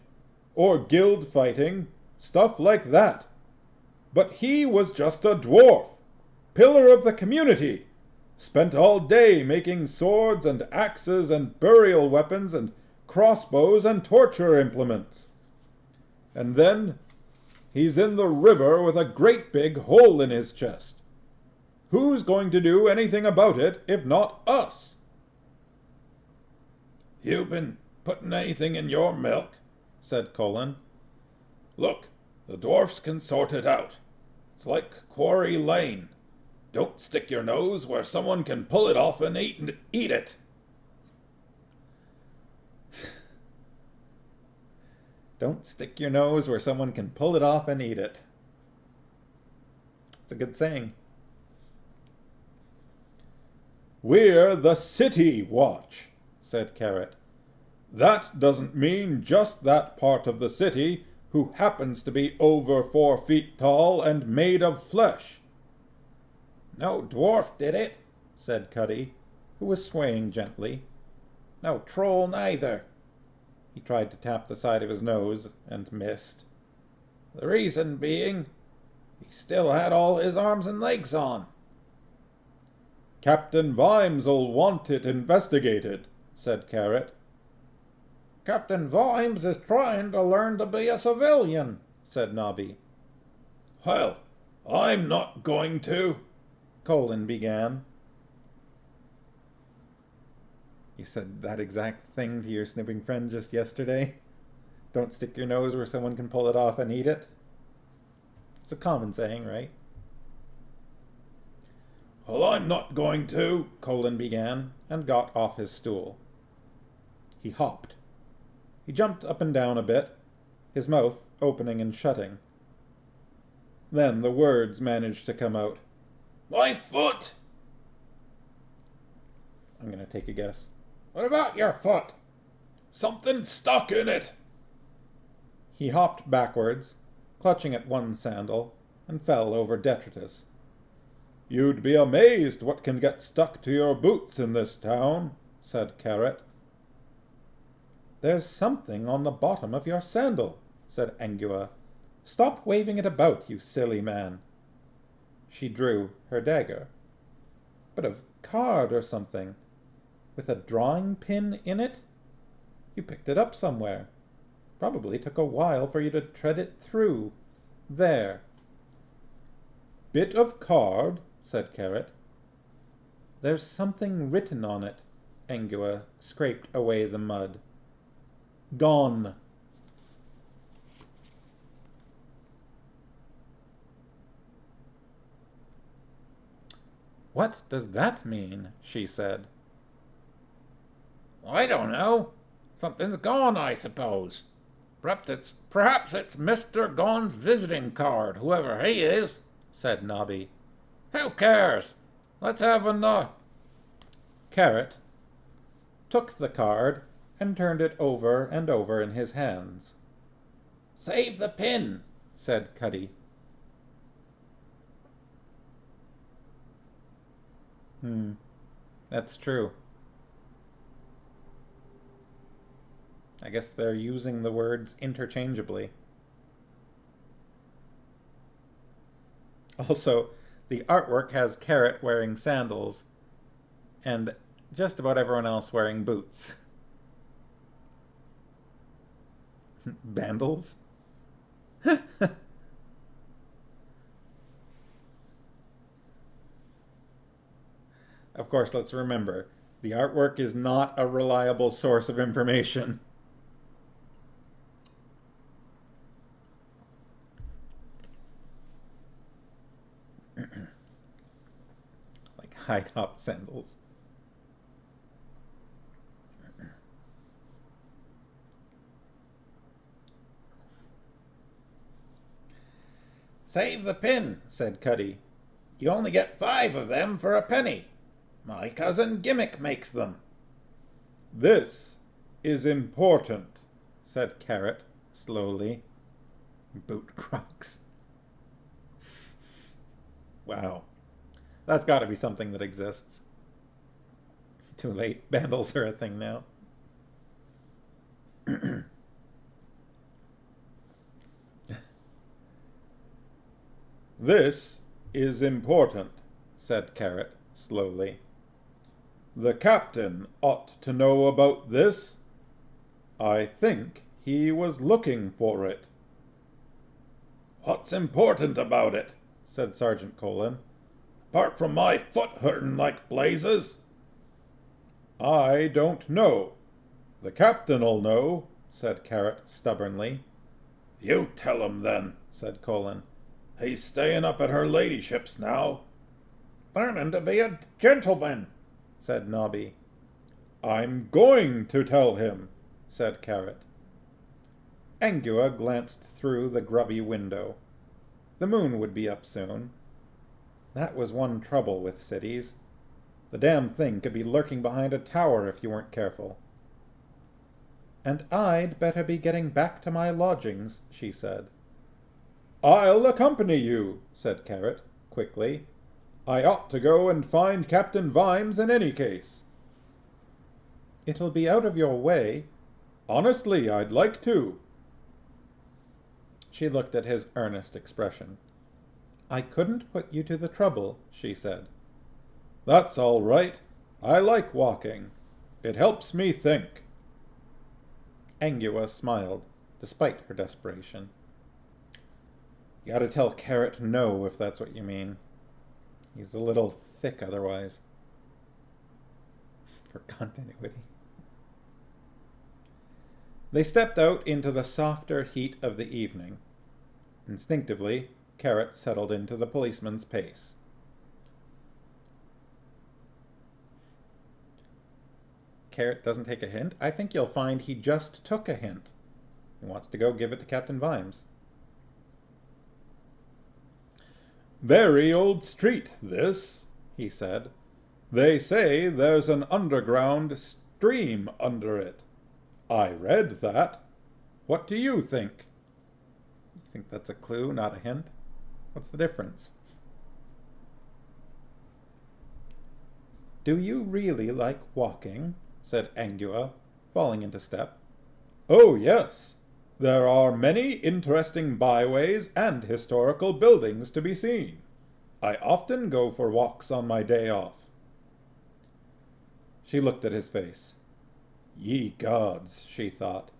or guild fighting, stuff like that. But he was just a dwarf, pillar of the community, spent all day making swords and axes and burial weapons and crossbows and torture implements. And then he's in the river with a great big hole in his chest. Who's going to do anything about it if not us? You been putting anything in your milk? Said Colin. Look, the dwarfs can sort it out. It's like Quarry Lane. Don't stick your nose where someone can pull it off and eat it. Don't stick your nose where someone can pull it off and eat it. It's a good saying. We're the City Watch, said Carrot. That doesn't mean just that part of the city who happens to be over 4 feet tall and made of flesh. No dwarf did it, said Cuddy, who was swaying gently. No troll neither. He tried to tap the side of his nose and missed. The reason being, he still had all his arms and legs on. Captain Vimes'll want it investigated, said Carrot. Captain Vimes is trying to learn to be a civilian, said Nobby. Well, I'm not going to, Colin began. You said that exact thing to your snipping friend just yesterday? Don't stick your nose where someone can pull it off and eat it? It's a common saying, right? Well, I'm not going to, Colin began, and got off his stool. He hopped. He jumped up and down a bit, his mouth opening and shutting. Then the words managed to come out. My foot! I'm going to take a guess. What about your foot? Something stuck in it. He hopped backwards, clutching at one sandal, and fell over Detritus. You'd be amazed what can get stuck to your boots in this town, said Carrot. There's something on the bottom of your sandal, said Angua. Stop waving it about, you silly man. She drew her dagger. Bit of card or something, with a drawing pin in it? You picked it up somewhere. Probably took a while for you to tread it through. There. Bit of card, said Carrot. There's something written on it. Angua scraped away the mud. Gone. What does that mean? She said. I don't know. Something's gone, I suppose. Perhaps it's Mr. Gone's visiting card, whoever he is, said Nobby. Who cares? Let's have Carrot, took the card and turned it over and over in his hands. "Save the pin," said Cuddy. That's true. I guess they're using the words interchangeably. Also, the artwork has Carrot wearing sandals and just about everyone else wearing boots. Bandles? Of course, let's remember, the artwork is not a reliable source of information. Like high-top sandals. "Save the pin," said Cuddy. "You only get 5 of them for a penny. My cousin Gimmick makes them." "This is important," said Carrot, slowly. Boot Crocs. Wow. That's got to be something that exists. Too late. Bandles are a thing now. "This is important," said Carrot, slowly. "The captain ought to know about this. I think he was looking for it." "What's important about it?" said Sergeant Colin. "Apart from my foot hurting like blazes." "I don't know. The captain'll know," said Carrot stubbornly. "You tell him then," said Colin. "He's staying up at her ladyship's now." "Learning to be a gentleman," said Nobby. "I'm going to tell him," said Carrot. Angua glanced through the grubby window. The moon would be up soon. That was one trouble with cities. The damn thing could be lurking behind a tower if you weren't careful. "And I'd better be getting back to my lodgings," she said. "I'll accompany you," said Carrot, quickly. "I ought to go and find Captain Vimes in any case." "It'll be out of your way." "Honestly, I'd like to." She looked at his earnest expression. "I couldn't put you to the trouble," she said. "That's all right. I like walking. It helps me think." Angua smiled, despite her desperation. You gotta tell Carrot no, if that's what you mean. He's a little thick otherwise. For continuity. They stepped out into the softer heat of the evening. Instinctively, Carrot settled into the policeman's pace. Carrot doesn't take a hint? I think you'll find he just took a hint. He wants to go give it to Captain Vimes. "Very old street, this," he said. "They say there's an underground stream under it. I read that. What do you think?" You think that's a clue, not a hint? What's the difference? "Do you really like walking?" said Angua, falling into step. "Oh, yes. There are many interesting byways and historical buildings to be seen. I often go for walks on my day off." She looked at his face. Ye gods, she thought.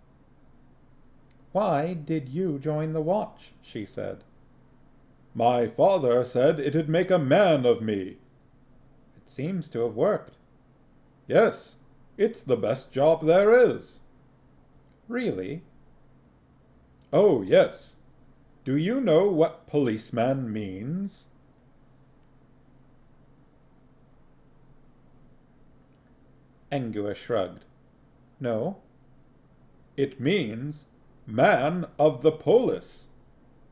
"Why did you join the watch?" she said. "My father said it'd make a man of me." "It seems to have worked." "Yes, it's the best job there is." "Really?" "Oh, yes. Do you know what policeman means?" Angua shrugged. "No." "It means man of the polis.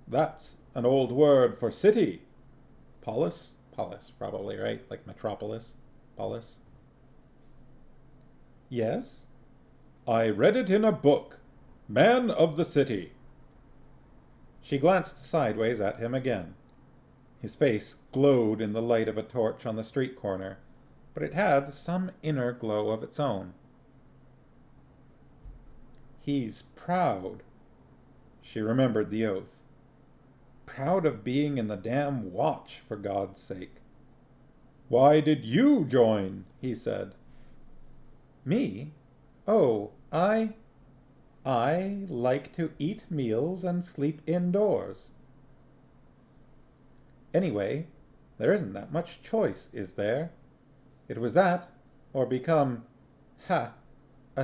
That's an old word for city." Polis? Polis, probably, right? Like metropolis. Polis. Yes? I read it in a book. Man of the City. She glanced sideways at him again. His face glowed in the light of a torch on the street corner, but it had some inner glow of its own. He's proud. She remembered the oath. Proud of being in the damn watch, for God's sake. Why did you join? He said. Me? Oh, I like to eat meals and sleep indoors. Anyway, there isn't that much choice, is there? It was that, or become, a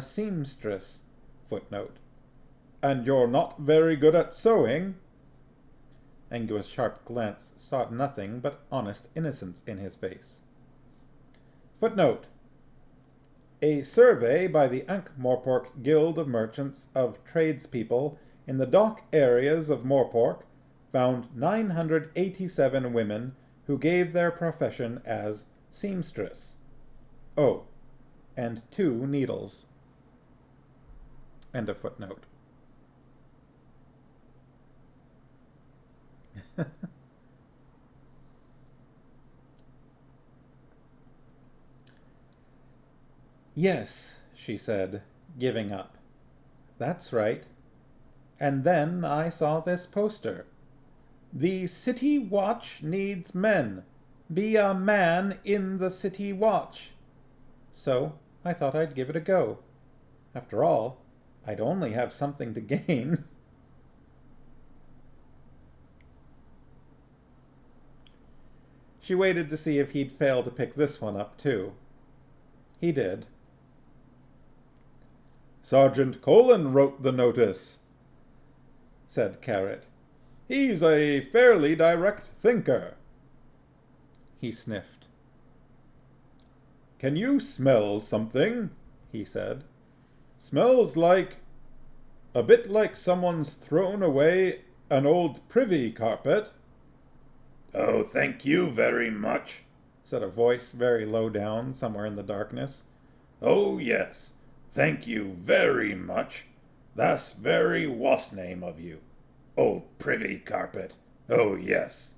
seamstress. Footnote. And you're not very good at sewing? Angua's sharp glance sought nothing but honest innocence in his face. Footnote. A survey by the Ankh-Morpork Guild of Merchants of Tradespeople in the dock areas of Morpork found 987 women who gave their profession as seamstress. Oh, and 2 needles. End of footnote. Yes, she said, giving up. That's right. And then I saw this poster. The City Watch needs men. Be a man in the City Watch. So I thought I'd give it a go. After all, I'd only have something to gain. She waited to see if he'd fail to pick this one up, too. He did. Sergeant Colin wrote the notice, said Carrot. He's a fairly direct thinker. He sniffed. Can you smell something? He said. Smells like... a bit like someone's thrown away an old privy carpet. Oh, thank you very much, said a voice very low down somewhere in the darkness. Oh, yes. Thank you very much. That's very was name of you. Old privy carpet. Oh, yes.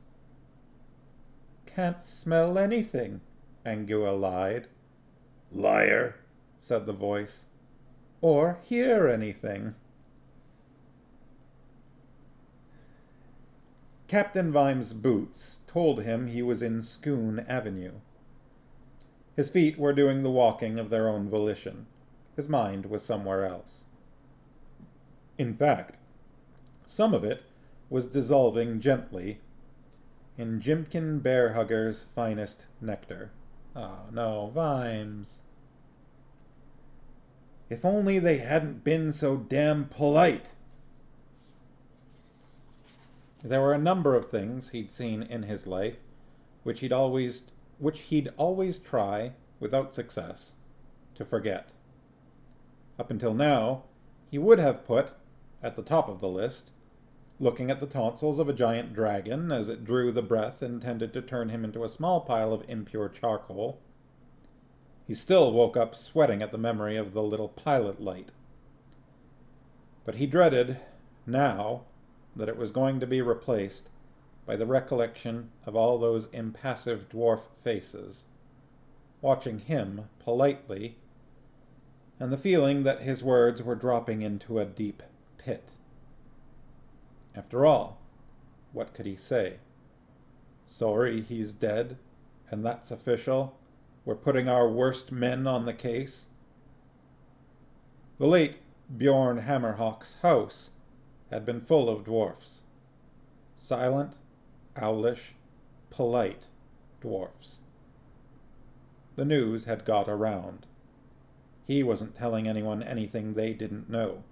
Can't smell anything, Angua lied. Liar, said the voice. Or hear anything. Captain Vime's boots told him he was in Scoon Avenue. His feet were doing the walking of their own volition. His mind was somewhere else. In fact, some of it was dissolving gently in Jimkin Bearhugger's finest nectar. Oh, no, Vimes. If only they hadn't been so damn polite. There were a number of things he'd seen in his life which he'd always try, without success, to forget. Up until now, he would have put, at the top of the list, looking at the tonsils of a giant dragon as it drew the breath intended to turn him into a small pile of impure charcoal. He still woke up sweating at the memory of the little pilot light. But he dreaded, now, that it was going to be replaced by the recollection of all those impassive dwarf faces, watching him politely, and the feeling that his words were dropping into a deep pit. After all, what could he say? Sorry he's dead, and that's official. We're putting our worst men on the case. The late Bjorn Hammerhawk's house had been full of dwarfs. Silent, owlish, polite dwarfs. The news had got around. He wasn't telling anyone anything they didn't know.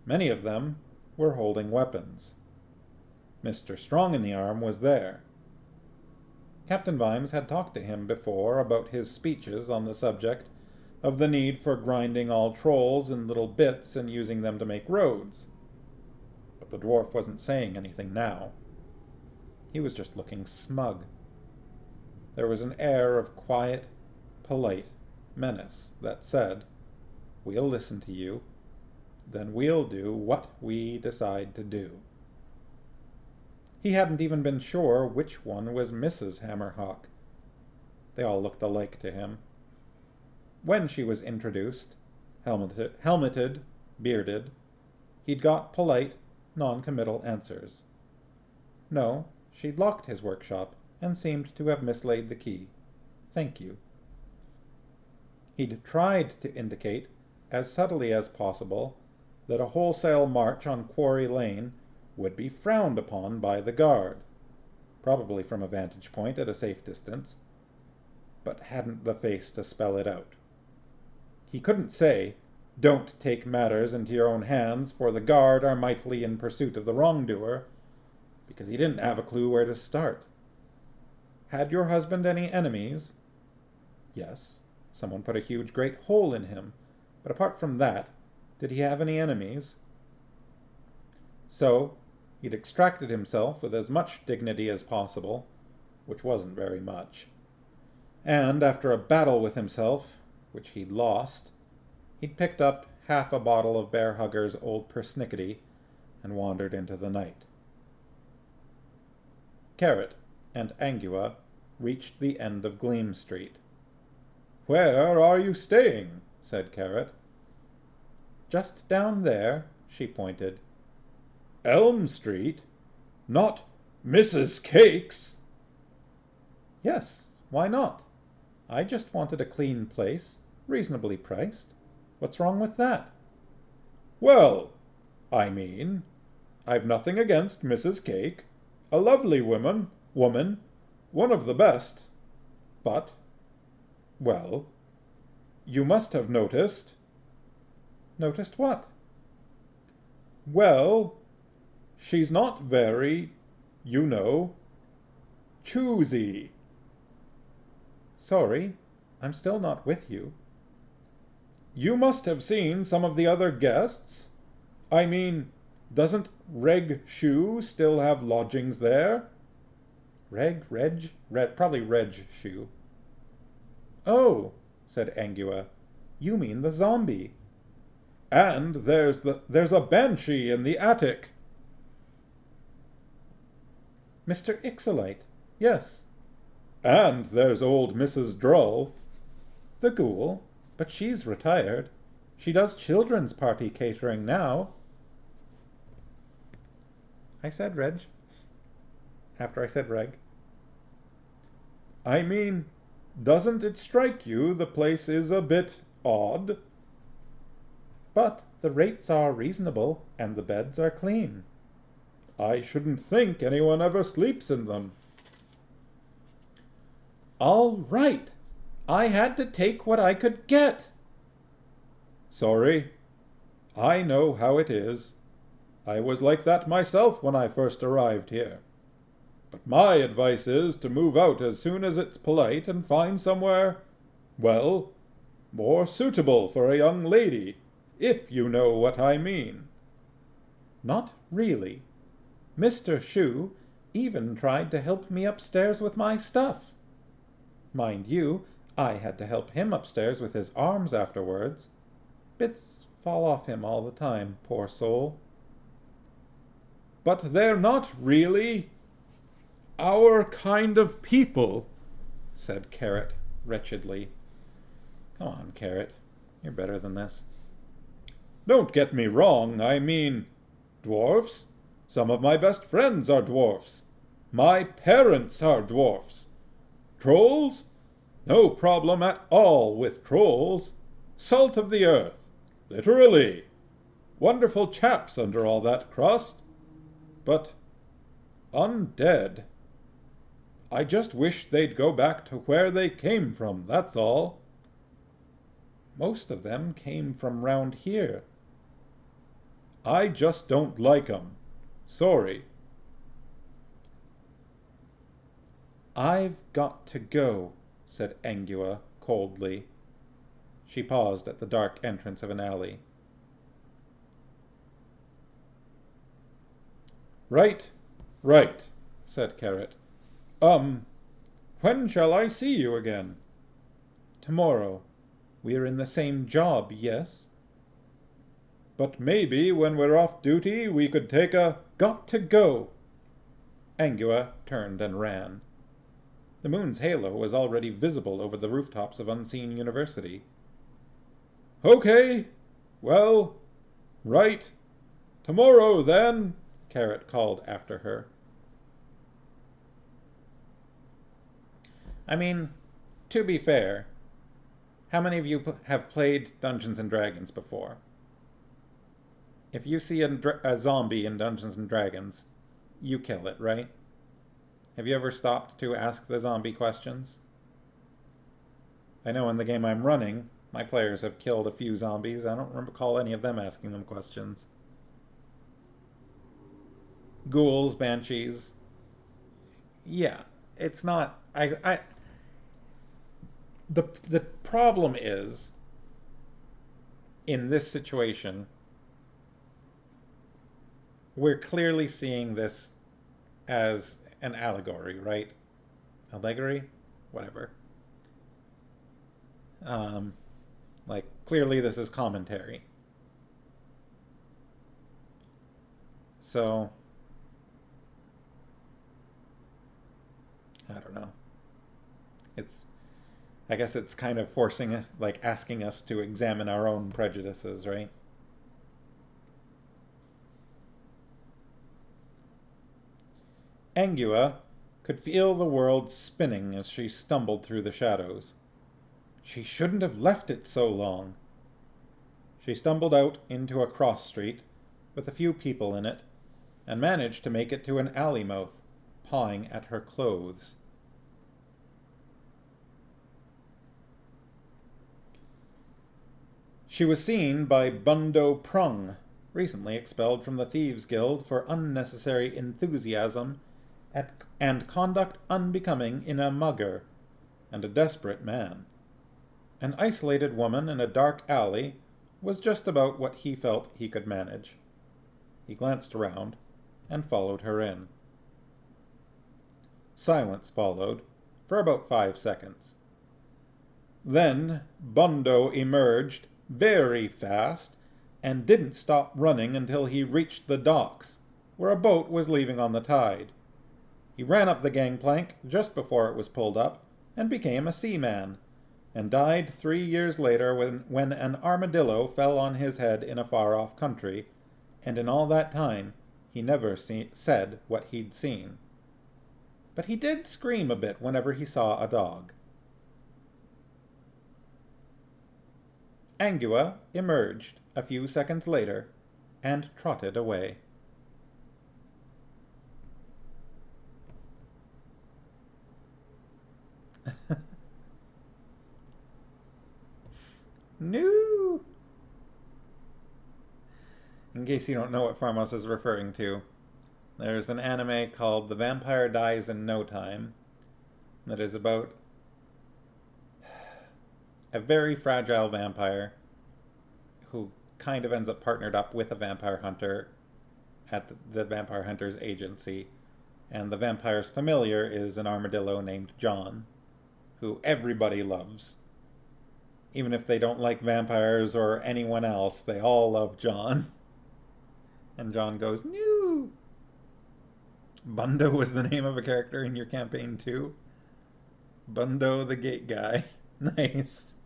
Many of them were holding weapons. Mr. Strong-in-the-Arm was there. Captain Vimes had talked to him before about his speeches on the subject of the need for grinding all trolls in little bits and using them to make roads. But the dwarf wasn't saying anything now. He was just looking smug. There was an air of quiet, polite menace that said, "We'll listen to you, then we'll do what we decide to do." He hadn't even been sure which one was Mrs. Hammerhawk. They all looked alike to him. When she was introduced, helmeted, bearded, he'd got polite, non-committal answers. No, she'd locked his workshop and seemed to have mislaid the key. Thank you. He'd tried to indicate, as subtly as possible, that a wholesale march on Quarry Lane would be frowned upon by the guard, probably from a vantage point at a safe distance, but hadn't the face to spell it out. He couldn't say, "Don't take matters into your own hands, for the guard are mightily in pursuit of the wrongdoer," because he didn't have a clue where to start. Had your husband any enemies? Yes, someone put a huge great hole in him, but apart from that, did he have any enemies? So, he'd extracted himself with as much dignity as possible, which wasn't very much, and after a battle with himself, which he'd lost, he'd picked up half a bottle of Bear Hugger's Old Persnickety and wandered into the night. Carrot and Angua reached the end of Gleam Street. "Where are you staying?" said Carrot. "Just down there," she pointed. "Elm Street? Not Mrs. Cake's?" "Yes, why not? I just wanted a clean place, reasonably priced. What's wrong with that?" "Well, I mean, I've nothing against Mrs. Cake. A lovely woman, one of the best. But, well, you must have noticed." "Noticed what?" "Well, she's not very, you know, choosy." "Sorry, I'm still not with you." "You must have seen some of the other guests. I mean, doesn't Reg Shoe still have lodgings there?" Probably Reg Shoe. "Oh," said Angua, "you mean the zombie." "And there's a banshee in the attic." "Mr. Ixolite, yes." "And there's old Mrs. Drull." "The ghoul, but she's retired. She does children's party catering now." I said Reg. After I said Reg. "I mean, doesn't it strike you the place is a bit odd?" "But the rates are reasonable, and the beds are clean." "I shouldn't think anyone ever sleeps in them." "All right. I had to take what I could get." "Sorry. I know how it is. I was like that myself when I first arrived here. But my advice is to move out as soon as it's polite and find somewhere, well, more suitable for a young lady, if you know what I mean." "Not really. Mr. Shoe even tried to help me upstairs with my stuff. Mind you, I had to help him upstairs with his arms afterwards. Bits fall off him all the time, poor soul." "But they're not really our kind of people," said Carrot wretchedly. "Come on, Carrot. You're better than this." "Don't get me wrong. I mean, dwarfs. Some of my best friends are dwarfs. My parents are dwarfs. Trolls? No problem at all with trolls. Salt of the earth. Literally. Wonderful chaps under all that crust. But undead. I just wish they'd go back to where they came from, that's all." "Most of them came from round here." "I just don't like 'em. Sorry." "I've got to go," said Angua coldly. She paused at the dark entrance of an alley. Right, said Carrot. When shall I see you again?" "Tomorrow. We're in the same job, yes? But maybe when we're off duty we could take a got to go. Angua turned and ran. The moon's halo was already visible over the rooftops of Unseen University. Okay, well, right. Tomorrow, then, Carrot called after her. I mean, to be fair, how many of you have played Dungeons & Dragons before? If you see a zombie in Dungeons & Dragons, you kill it, right? Have you ever stopped to ask the zombie questions? I know in the game I'm running, my players have killed a few zombies. I don't recall any of them asking them questions. Ghouls, banshees. Yeah, it's not... The problem is, in this situation, we're clearly seeing this as an allegory, right? Allegory? Whatever. Clearly this is commentary. So, I don't know. I guess it's kind of forcing, asking us to examine our own prejudices, right? Angua could feel the world spinning as she stumbled through the shadows. She shouldn't have left it so long. She stumbled out into a cross street with a few people in it and managed to make it to an alley mouth, pawing at her clothes. She was seen by Bundo Prung, recently expelled from the Thieves' Guild for unnecessary enthusiasm and conduct unbecoming in a mugger, and a desperate man. An isolated woman in a dark alley was just about what he felt he could manage. He glanced around and followed her in. Silence followed for about 5 seconds. Then Bundo emerged very fast and didn't stop running until he reached the docks, where a boat was leaving on the tide. He ran up the gangplank just before it was pulled up and became a seaman, and died 3 years later when an armadillo fell on his head in a far-off country, and in all that time he never said what he'd seen. But he did scream a bit whenever he saw a dog. Angua emerged a few seconds later and trotted away. No! In case you don't know what Farmos is referring to, there's an anime called The Vampire Dies in No Time that is about a very fragile vampire who kind of ends up partnered up with a vampire hunter at the vampire hunter's agency, and the vampire's familiar is an armadillo named John, who everybody loves. Even if they don't like vampires or anyone else, they all love John. And John goes, "No!" Bundo was the name of a character in your campaign too? Bundo the gate guy. Nice.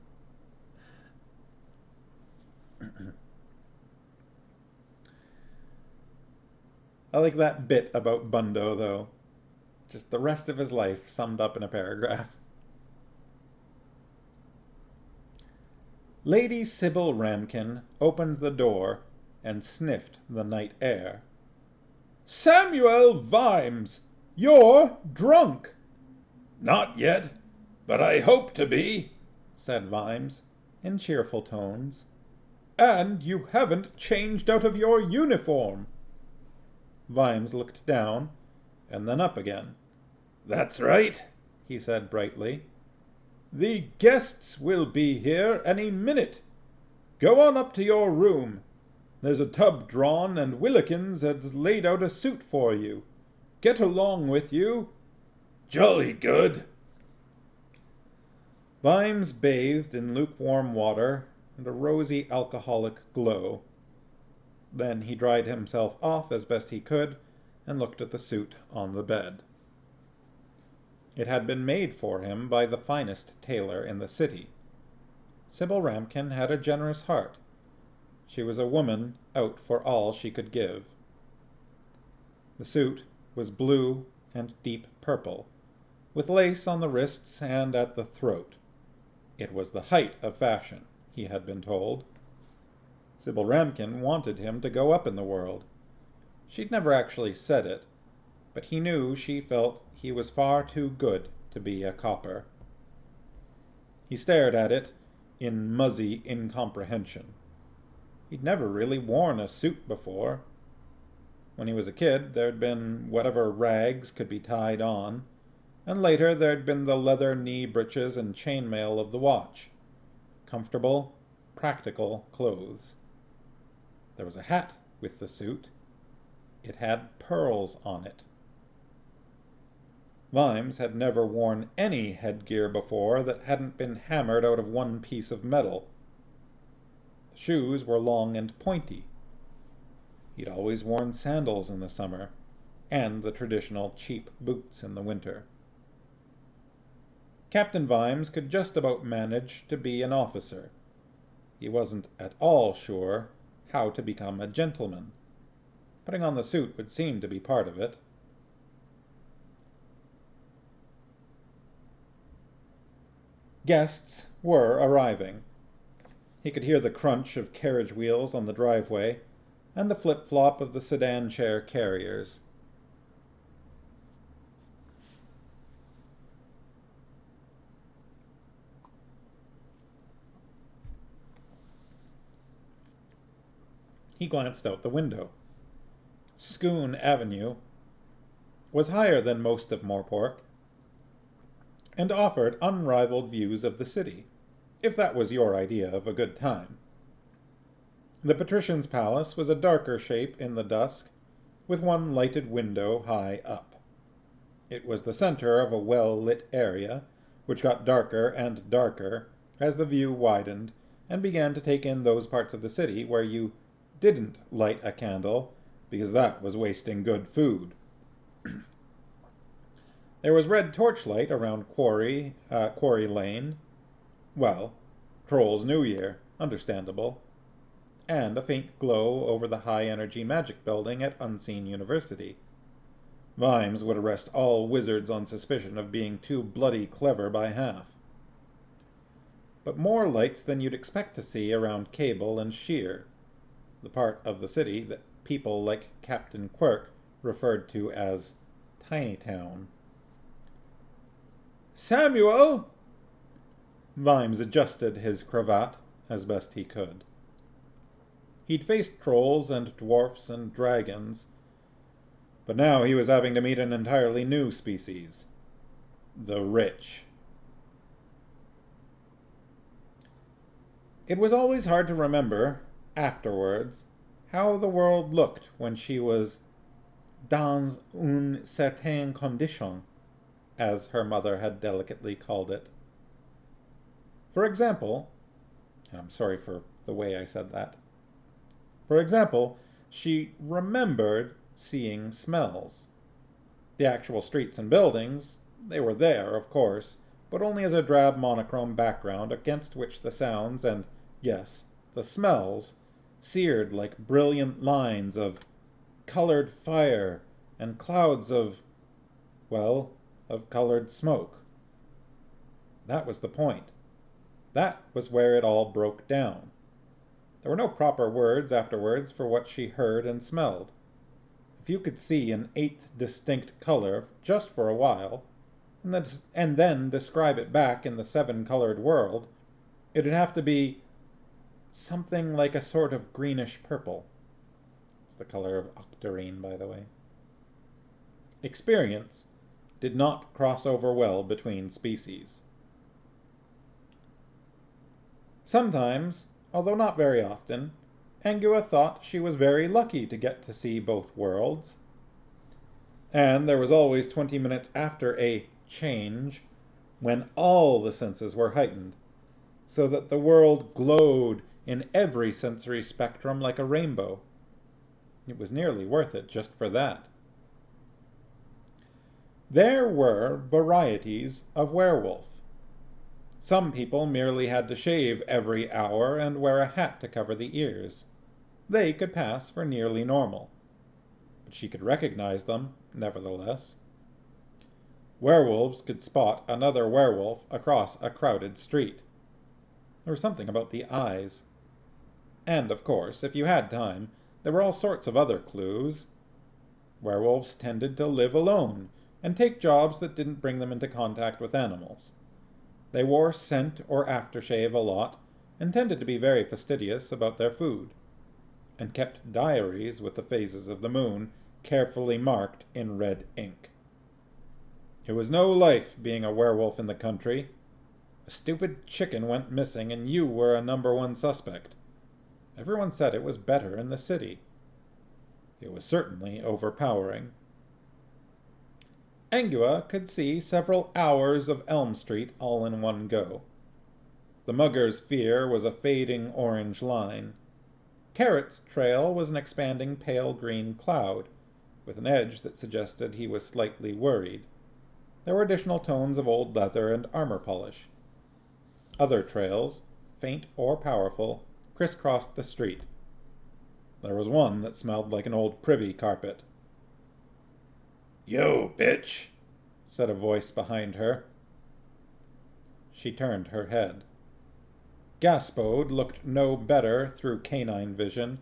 I like that bit about Bundo, though. Just the rest of his life summed up in a paragraph. Lady Sybil Ramkin opened the door and sniffed the night air. "Samuel Vimes, you're drunk!" "Not yet, but I hope to be," said Vimes, in cheerful tones. "And you haven't changed out of your uniform." Vimes looked down, and then up again. "That's right," he said brightly. "The guests will be here any minute. Go on up to your room. There's a tub drawn, and Willikins has laid out a suit for you. Get along with you." "Jolly good." Vimes bathed in lukewarm water and a rosy alcoholic glow. Then he dried himself off as best he could and looked at the suit on the bed. It had been made for him by the finest tailor in the city. Sybil Ramkin had a generous heart. She was a woman out for all she could give. The suit was blue and deep purple, with lace on the wrists and at the throat. It was the height of fashion, he had been told. Sybil Ramkin wanted him to go up in the world. She'd never actually said it, but he knew she felt he was far too good to be a copper. He stared at it in muzzy incomprehension. He'd never really worn a suit before. When he was a kid, there'd been whatever rags could be tied on, and later there'd been the leather knee breeches and chainmail of the watch. Comfortable, practical clothes. There was a hat with the suit. It had pearls on it. Vimes had never worn any headgear before that hadn't been hammered out of one piece of metal. The shoes were long and pointy. He'd always worn sandals in the summer, and the traditional cheap boots in the winter. Captain Vimes could just about manage to be an officer. He wasn't at all sure how to become a gentleman. Putting on the suit would seem to be part of it. Guests were arriving. He could hear the crunch of carriage wheels on the driveway and the flip-flop of the sedan chair carriers. He glanced out the window. Scone Avenue was higher than most of Morpork, and offered unrivaled views of the city, if that was your idea of a good time. The patrician's palace was a darker shape in the dusk, with one lighted window high up. It was the center of a well-lit area, which got darker and darker as the view widened and began to take in those parts of the city where you didn't light a candle, because that was wasting good food. There was red torchlight around Quarry Lane. Well, Troll's New Year, understandable. And a faint glow over the high-energy magic building at Unseen University. Vimes would arrest all wizards on suspicion of being too bloody clever by half. But more lights than you'd expect to see around Cable and Sheer, the part of the city that people like Captain Quirk referred to as Tiny Town. "Samuel!" Vimes adjusted his cravat as best he could. He'd faced trolls and dwarfs and dragons, but now he was having to meet an entirely new species. The rich. It was always hard to remember, afterwards, how the world looked when she was dans une certaine condition, as her mother had delicately called it. For example, I'm sorry for the way I said that. For example, she remembered seeing smells. The actual streets and buildings, they were there, of course, but only as a drab monochrome background against which the sounds and, yes, the smells, seared like brilliant lines of colored fire and clouds of, well, of colored smoke. That was the point. That was where it all broke down. There were no proper words afterwards for what she heard and smelled. If you could see an eighth distinct color just for a while, and then describe it back in the seven-colored world, it'd have to be something like a sort of greenish purple. It's the color of octarine, by the way. Experience did not cross over well between species. Sometimes, although not very often, Angua thought she was very lucky to get to see both worlds. And there was always 20 minutes after a change when all the senses were heightened, so that the world glowed in every sensory spectrum like a rainbow. It was nearly worth it just for that. There were varieties of werewolf. Some people merely had to shave every hour and wear a hat to cover the ears. They could pass for nearly normal. But she could recognize them, nevertheless. Werewolves could spot another werewolf across a crowded street. There was something about the eyes. And, of course, if you had time, there were all sorts of other clues. Werewolves tended to live alone and take jobs that didn't bring them into contact with animals. They wore scent or aftershave a lot and tended to be very fastidious about their food, and kept diaries with the phases of the moon carefully marked in red ink. It was no life being a werewolf in the country. A stupid chicken went missing and you were a #1 suspect. Everyone said it was better in the city. It was certainly overpowering. Angua could see several hours of Elm Street all in one go. The mugger's fear was a fading orange line. Carrot's trail was an expanding pale green cloud, with an edge that suggested he was slightly worried. There were additional tones of old leather and armor polish. Other trails, faint or powerful, crisscrossed the street. There was one that smelled like an old privy carpet. "Yo, bitch," said a voice behind her. She turned her head. Gaspode looked no better through canine vision,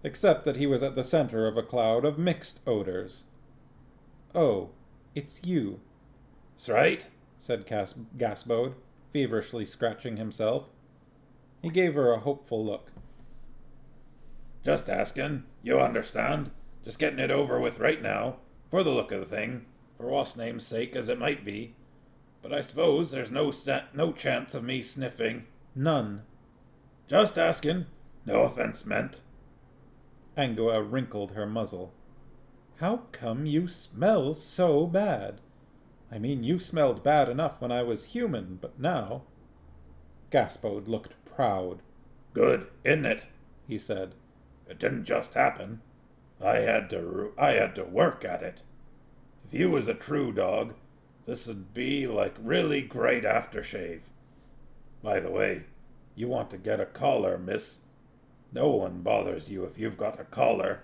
except that he was at the center of a cloud of mixed odors. "Oh, it's you," "'S right," said Gaspode, feverishly scratching himself. He gave her a hopeful look. "Just asking. You understand. Just getting it over with right now, for the look of the thing, for what's name's sake as it might be. But I suppose there's no chance of me sniffing." "None." "Just asking. No offense meant." Angua wrinkled her muzzle. "How come you smell so bad? I mean, you smelled bad enough when I was human, but now—" Gaspode looked proud. "Good, isn't it?" he said. "It didn't just happen. I had to work at it. If you was a true dog, this'd be like really great aftershave. By the way, you want to get a collar, miss. No one bothers you if you've got a collar."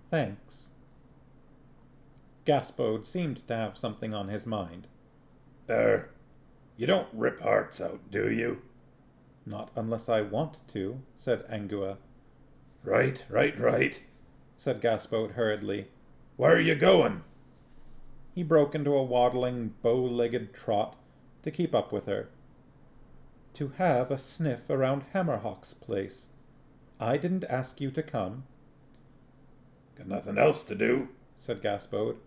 "Thanks." Gaspode seemed to have something on his mind. You don't rip hearts out, do you?" "Not unless I want to," said Angua. Right, said Gaspode hurriedly. "Where are you going?" He broke into a waddling, bow-legged trot to keep up with her. "To have a sniff around Hammerhawk's place. I didn't ask you to come." "Got nothing else to do," said Gaspode.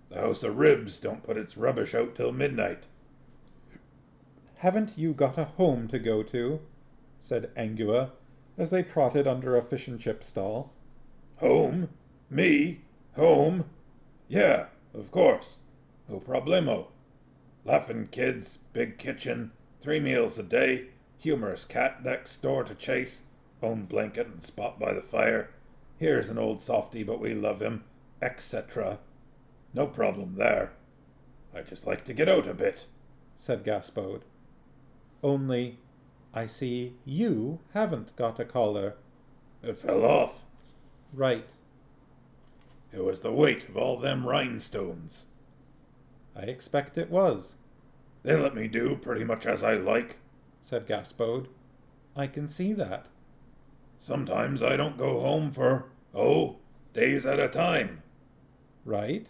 "The House of Ribs don't put its rubbish out till midnight." "Haven't you got a home to go to?" said Angua, as they trotted under a fish and chip stall. "Home? Me? Home? Yeah, of course. No problemo. Laughing kids, big kitchen, 3 meals a day, humorous cat next door to chase, own blanket and spot by the fire. Here's an old softy, but we love him, etc. No problem there. I just like to get out a bit," said Gaspode. "Only, I see you haven't got a collar." "It fell off." "Right." "It was the weight of all them rhinestones." "I expect it was," "They let me do pretty much as I like." said Gaspode. "I can see that." "Sometimes I don't go home for, days at a time. "Right?"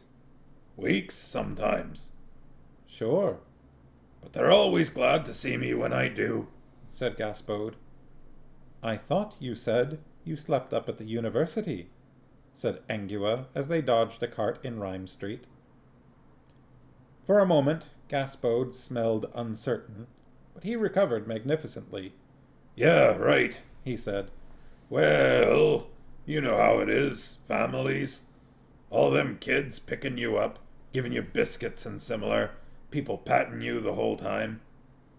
Weeks, sometimes. "Sure," But they're always glad to see me when I do." said Gaspode. "I thought you said you slept up at the university," said Angua as they dodged a cart in Rhyme Street. For a moment, Gaspode smelled uncertain, but he recovered magnificently. "Yeah, right," he said. "Well, you know how it is, families. All them kids picking you up, giving you biscuits and similar, people patting you the whole time.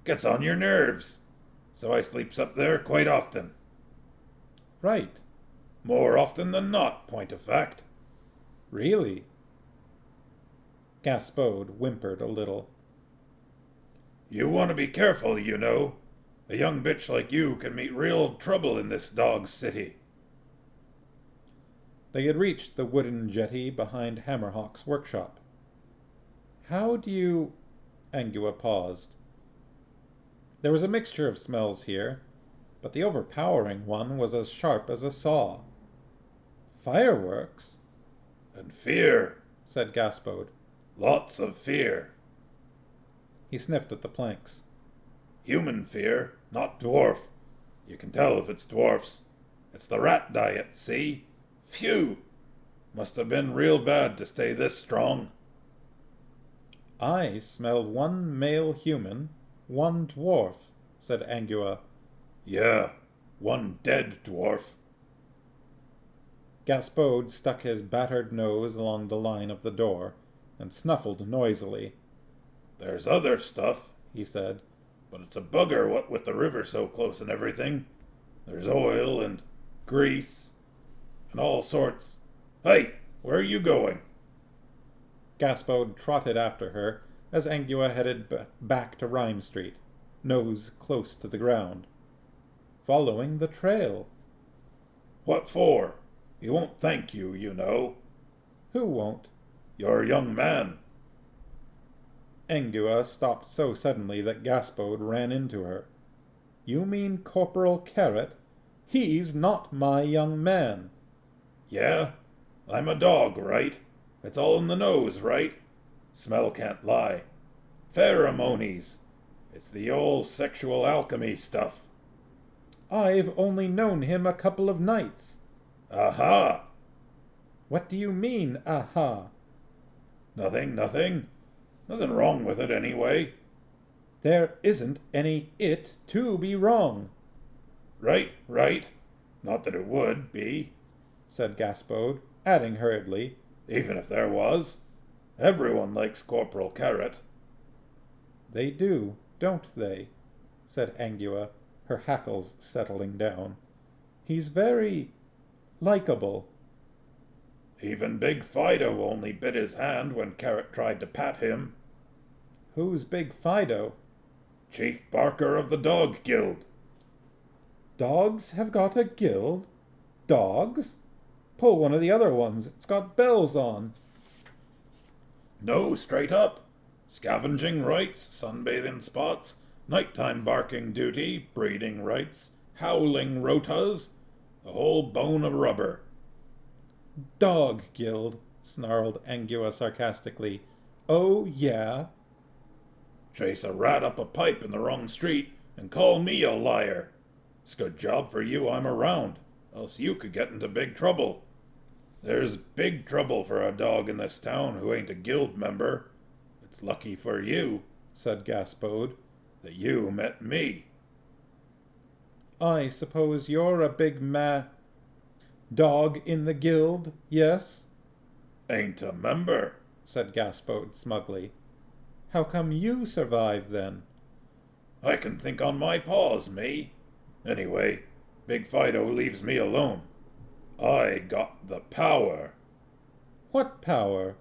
Gets on your nerves. So I sleeps up there quite often. Right. More often than not, point of fact. Really? Gaspode whimpered a little. You want to be careful, you know. A young bitch like you can meet real trouble in this dog's city. They had reached the wooden jetty behind Hammerhawk's workshop. How do you... Angua paused. There was a mixture of smells here, but the overpowering one was as sharp as a saw. Fireworks? And fear, Said Gaspode. lots of fear. He sniffed at the planks. Human fear, not dwarf. You can tell if it's dwarfs. It's the rat diet, see? Phew! Must have been real bad to stay this strong. I smelled one male human, one dwarf, said Angua. Yeah, one dead dwarf. Gaspode stuck his battered nose along the line of the door and snuffled noisily. There's other stuff, He said. but it's a bugger what with the river so close and everything. There's oil and grease and all sorts. Hey, where are you going? Gaspode trotted after her as Angua headed back to Rhyme Street, nose close to the ground. Following the trail. What for? He won't thank you, you know. Who won't? You're a young man. Angua stopped so suddenly that Gaspode ran into her. You mean Corporal Carrot? He's not my young man. Yeah, I'm a dog, right? It's all in the nose, right? Smell can't lie. Pheromones. It's the old sexual alchemy stuff. I've only known him a couple of nights. Aha! What do you mean, aha? Nothing, nothing. Nothing wrong with it anyway. There isn't any it to be wrong, Right, right. Not that it would be, said Gaspode, adding hurriedly, even if there was. Everyone likes Corporal Carrot. They do, don't they? Said Angua, her hackles settling down. He's very likable. Even Big Fido only bit his hand when Carrot tried to pat him. Who's Big Fido? Chief Barker of the Dog Guild. Dogs have got a guild? Dogs? Pull one of the other ones. It's got bells on. No, straight up. Scavenging rights, sunbathing spots, nighttime barking duty, breeding rights, howling rotas, the whole bone of rubber. Dog guild, snarled Angua sarcastically. Oh, yeah? Chase a rat up a pipe in the wrong street and call me a liar. It's a good job for you I'm around, else you could get into big trouble. There's big trouble for a dog in this town who ain't a guild member. It's lucky for you, said Gaspode, that you met me. I suppose you're a big dog in the guild, yes? Ain't a member, said Gaspode smugly. How come you survive, then? I can think on my paws, me. Anyway, Big Fido leaves me alone. I got the power. What power?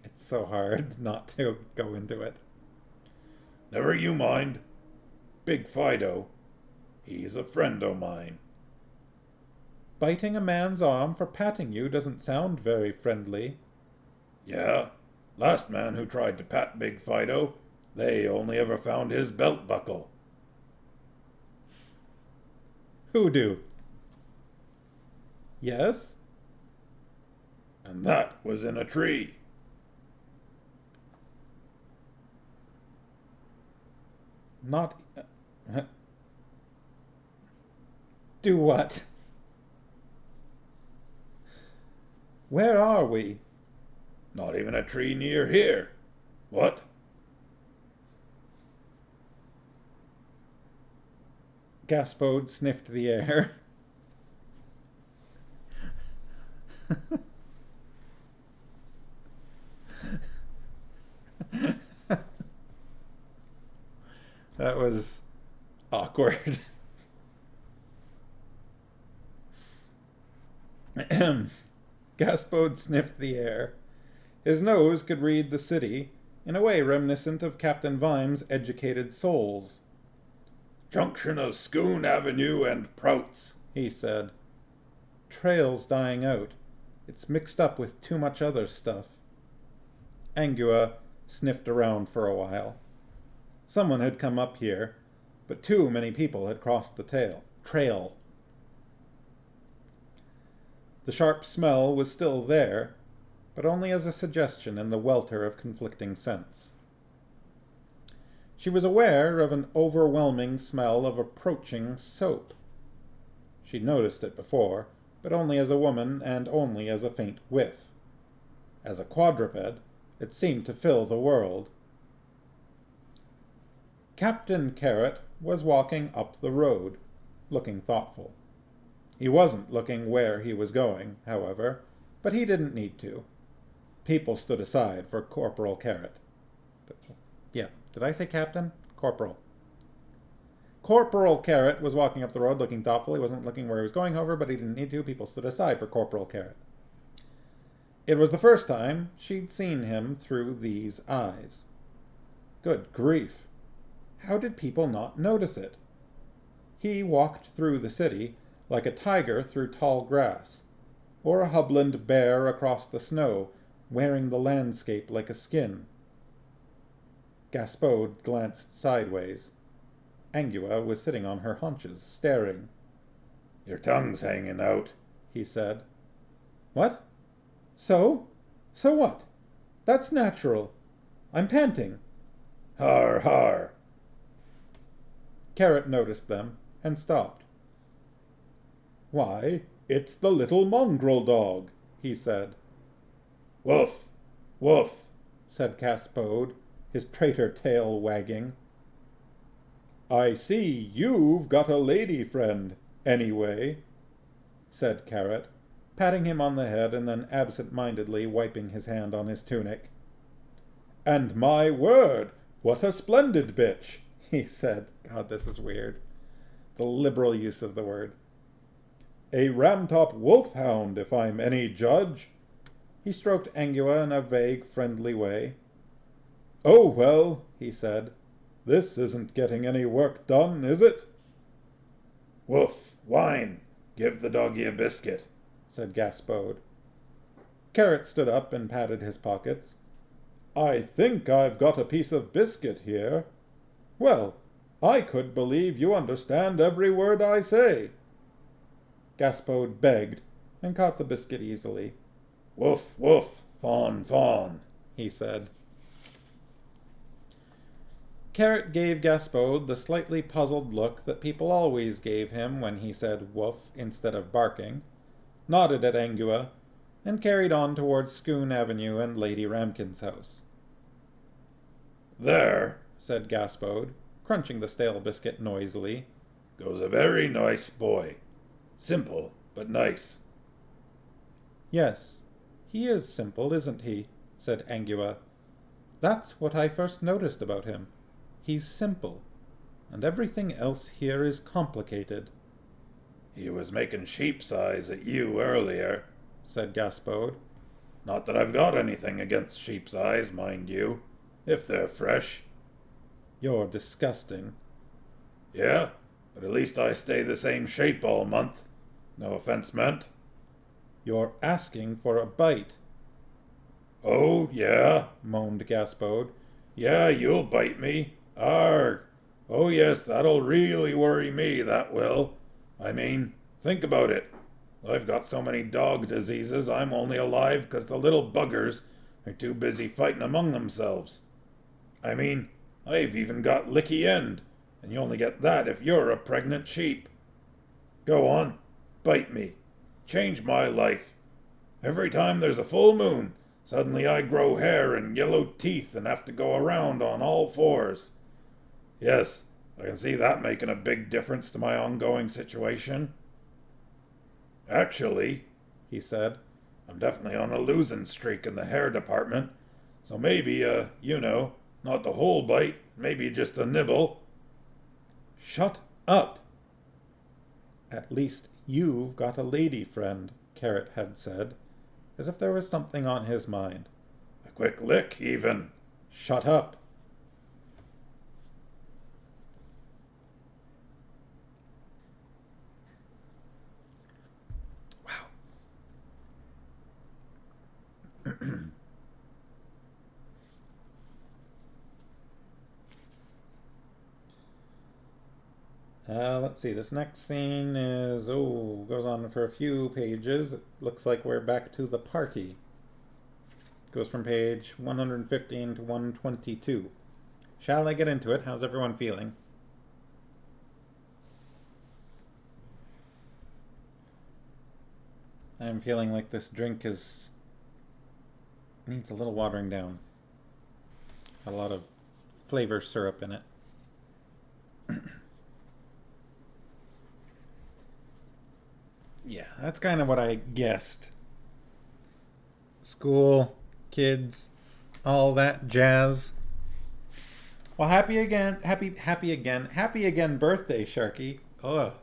It's so hard not to go into it. Never you mind. Big Fido, he's a friend o' mine. Biting a man's arm for patting you doesn't sound very friendly. Yeah, last man who tried to pat Big Fido, they only ever found his belt buckle. Hoodoo. Yes? And that was in a tree. Not... Do what? Where are we? Not even a tree near here. What? Gaspode sniffed the air. That was awkward. Gaspode sniffed the air. His nose could read the city in a way reminiscent of Captain Vime's educated souls. Junction of Scoon Avenue and Prout's, He said. Trail's dying out. It's mixed up with too much other stuff. Angua sniffed around for a while. Someone had come up here, but too many people had crossed the trail. The sharp smell was still there, but only as a suggestion in the welter of conflicting scents. She was aware of an overwhelming smell of approaching soap. She'd noticed it before, but only as a woman and only as a faint whiff. As a quadruped, it seemed to fill the world. Captain Carrot was walking up the road, looking thoughtful. He wasn't looking where he was going, however, but he didn't need to. People stood aside for Corporal Carrot. Yeah, did I say Captain? Corporal. Corporal Carrot was walking up the road looking thoughtful. He wasn't looking where he was going, however, but he didn't need to. People stood aside for Corporal Carrot. It was the first time she'd seen him through these eyes. Good grief. How did people not notice it? He walked through the city like a tiger through tall grass, or a hubland bear across the snow, wearing the landscape like a skin. Gaspode glanced sideways. Angua was sitting on her haunches, staring. Your tongue's hanging out, he said. What? So? So what? That's natural. I'm panting. Har, har. Carrot noticed them and stopped. Why, it's the little mongrel dog, he said. Woof, woof, said Gaspode, his traitor tail wagging. I see you've got a lady friend, anyway, said Carrot, patting him on the head and then absent-mindedly wiping his hand on his tunic. And my word, what a splendid bitch, he said. God, this is weird. The liberal use of the word. A ramtop wolfhound, if I'm any judge. He stroked Angua in a vague, friendly way. Oh, well, he said, this isn't getting any work done, is it? Woof, whine. Give the doggy a biscuit, said Gaspode. Carrot stood up and patted his pockets. I think I've got a piece of biscuit here. Well, I could believe you understand every word I say. Gaspode begged and caught the biscuit easily. Woof, woof, fawn, fawn, he said. Carrot gave Gaspode the slightly puzzled look that people always gave him when he said woof instead of barking, nodded at Angua, and carried on towards Scoon Avenue and Lady Ramkin's house. There, said Gaspode, crunching the stale biscuit noisily, goes a very nice boy. Simple, but nice. Yes, he is simple, isn't he? Said Angua. That's what I first noticed about him. He's simple, and everything else here is complicated. He was making sheep's eyes at you earlier, said Gaspode. Not that I've got anything against sheep's eyes, mind you, if they're fresh. You're disgusting. Yeah, but at least I stay the same shape all month. No offense meant. You're asking for a bite. Oh, yeah, moaned Gaspode. Yeah, you'll bite me. Arg. Oh, yes, that'll really worry me, that will. I mean, think about it. I've got so many dog diseases, I'm only alive 'cause the little buggers are too busy fighting among themselves. I mean, I've even got licky end, and you only get that if you're a pregnant sheep. Go on, bite me. Change my life. Every time there's a full moon, suddenly I grow hair and yellow teeth and have to go around on all fours. Yes, I can see that making a big difference to my ongoing situation. Actually, he said, I'm definitely on a losing streak in the hair department, so maybe, not the whole bite, maybe just a nibble. Shut up! At least you've got a lady friend, Carrot had said, as if there was something on his mind. A quick lick, even. Shut up! Let's see, this next scene is, goes on for a few pages. It looks like we're back to the party. Goes from page 115 to 122. Shall I get into it? How's everyone feeling? I'm feeling like this drink needs a little watering down. A lot of flavor syrup in it. Yeah, that's kind of what I guessed. School, kids, all that jazz. Well, happy again birthday, Sharky. Ugh.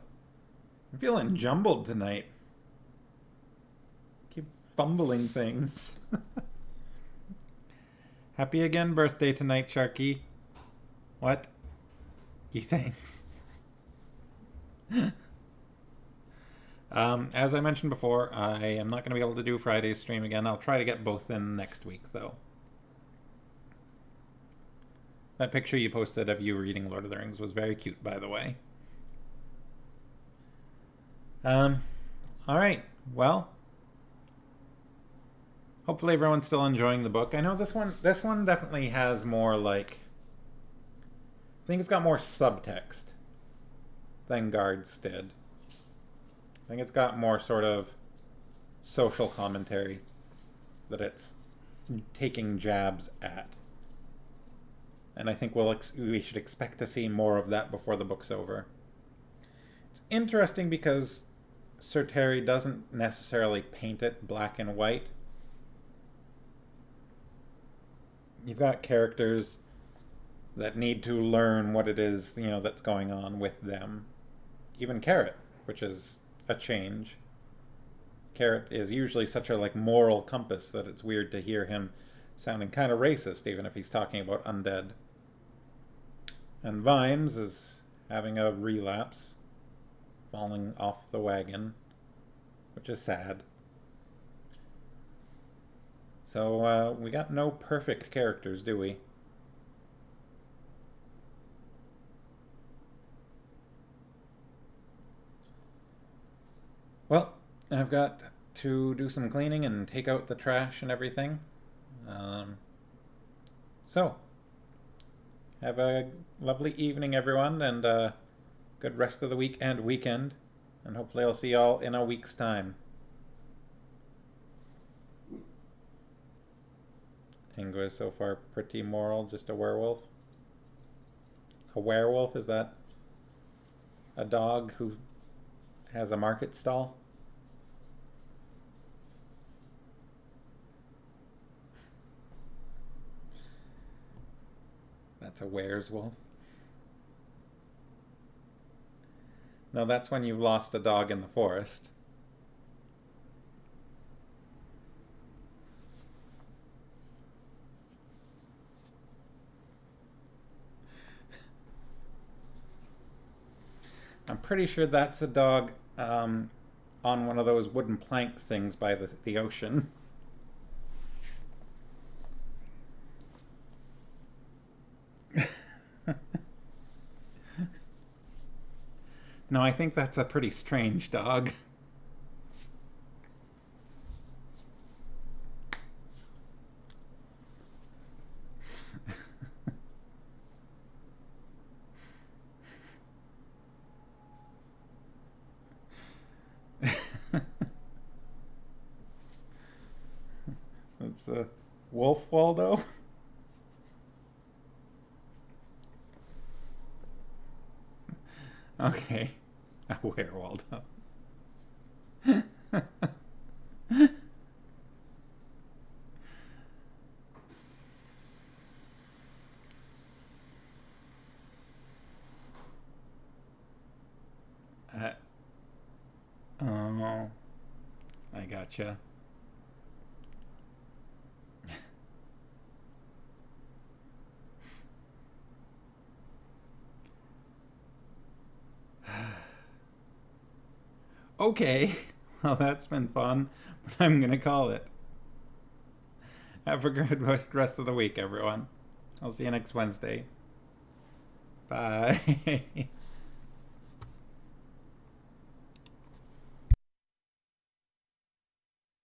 I'm feeling jumbled tonight. Keep fumbling things. Happy again birthday tonight, Sharky. What? Gee, thanks. As I mentioned before, I am not going to be able to do Friday's stream again. I'll try to get both in next week, though. That picture you posted of you reading Lord of the Rings was very cute, by the way. Alright, well, hopefully everyone's still enjoying the book. I know this one definitely has more, like, I think it's got more subtext than Guards did. I think it's got more sort of social commentary that it's taking jabs at. And I think we should expect to see more of that before the book's over. It's interesting because Sir Terry doesn't necessarily paint it black and white. You've got characters that need to learn what it is, that's going on with them. Even Carrot, which is a change. Carrot is usually such a moral compass that it's weird to hear him sounding kind of racist, even if he's talking about undead. And Vimes is having a relapse, falling off the wagon, which is sad. So we got no perfect characters, do we? Well, I've got to do some cleaning and take out the trash and everything. So, have a lovely evening, everyone, and a good rest of the week and weekend. And hopefully I'll see y'all in a week's time. Ingo is so far pretty moral, just a werewolf. A werewolf? Is that a dog who has a market stall? That's a wereswolf. No, that's when you've lost a dog in the forest. I'm pretty sure that's a dog on one of those wooden plank things by the ocean. No, I think that's a pretty strange dog. That's a Wolf Waldo. Okay, a werewolf. Gotcha. Okay. Well, that's been fun, but I'm going to call it. Have a good rest of the week, everyone. I'll see you next Wednesday. Bye.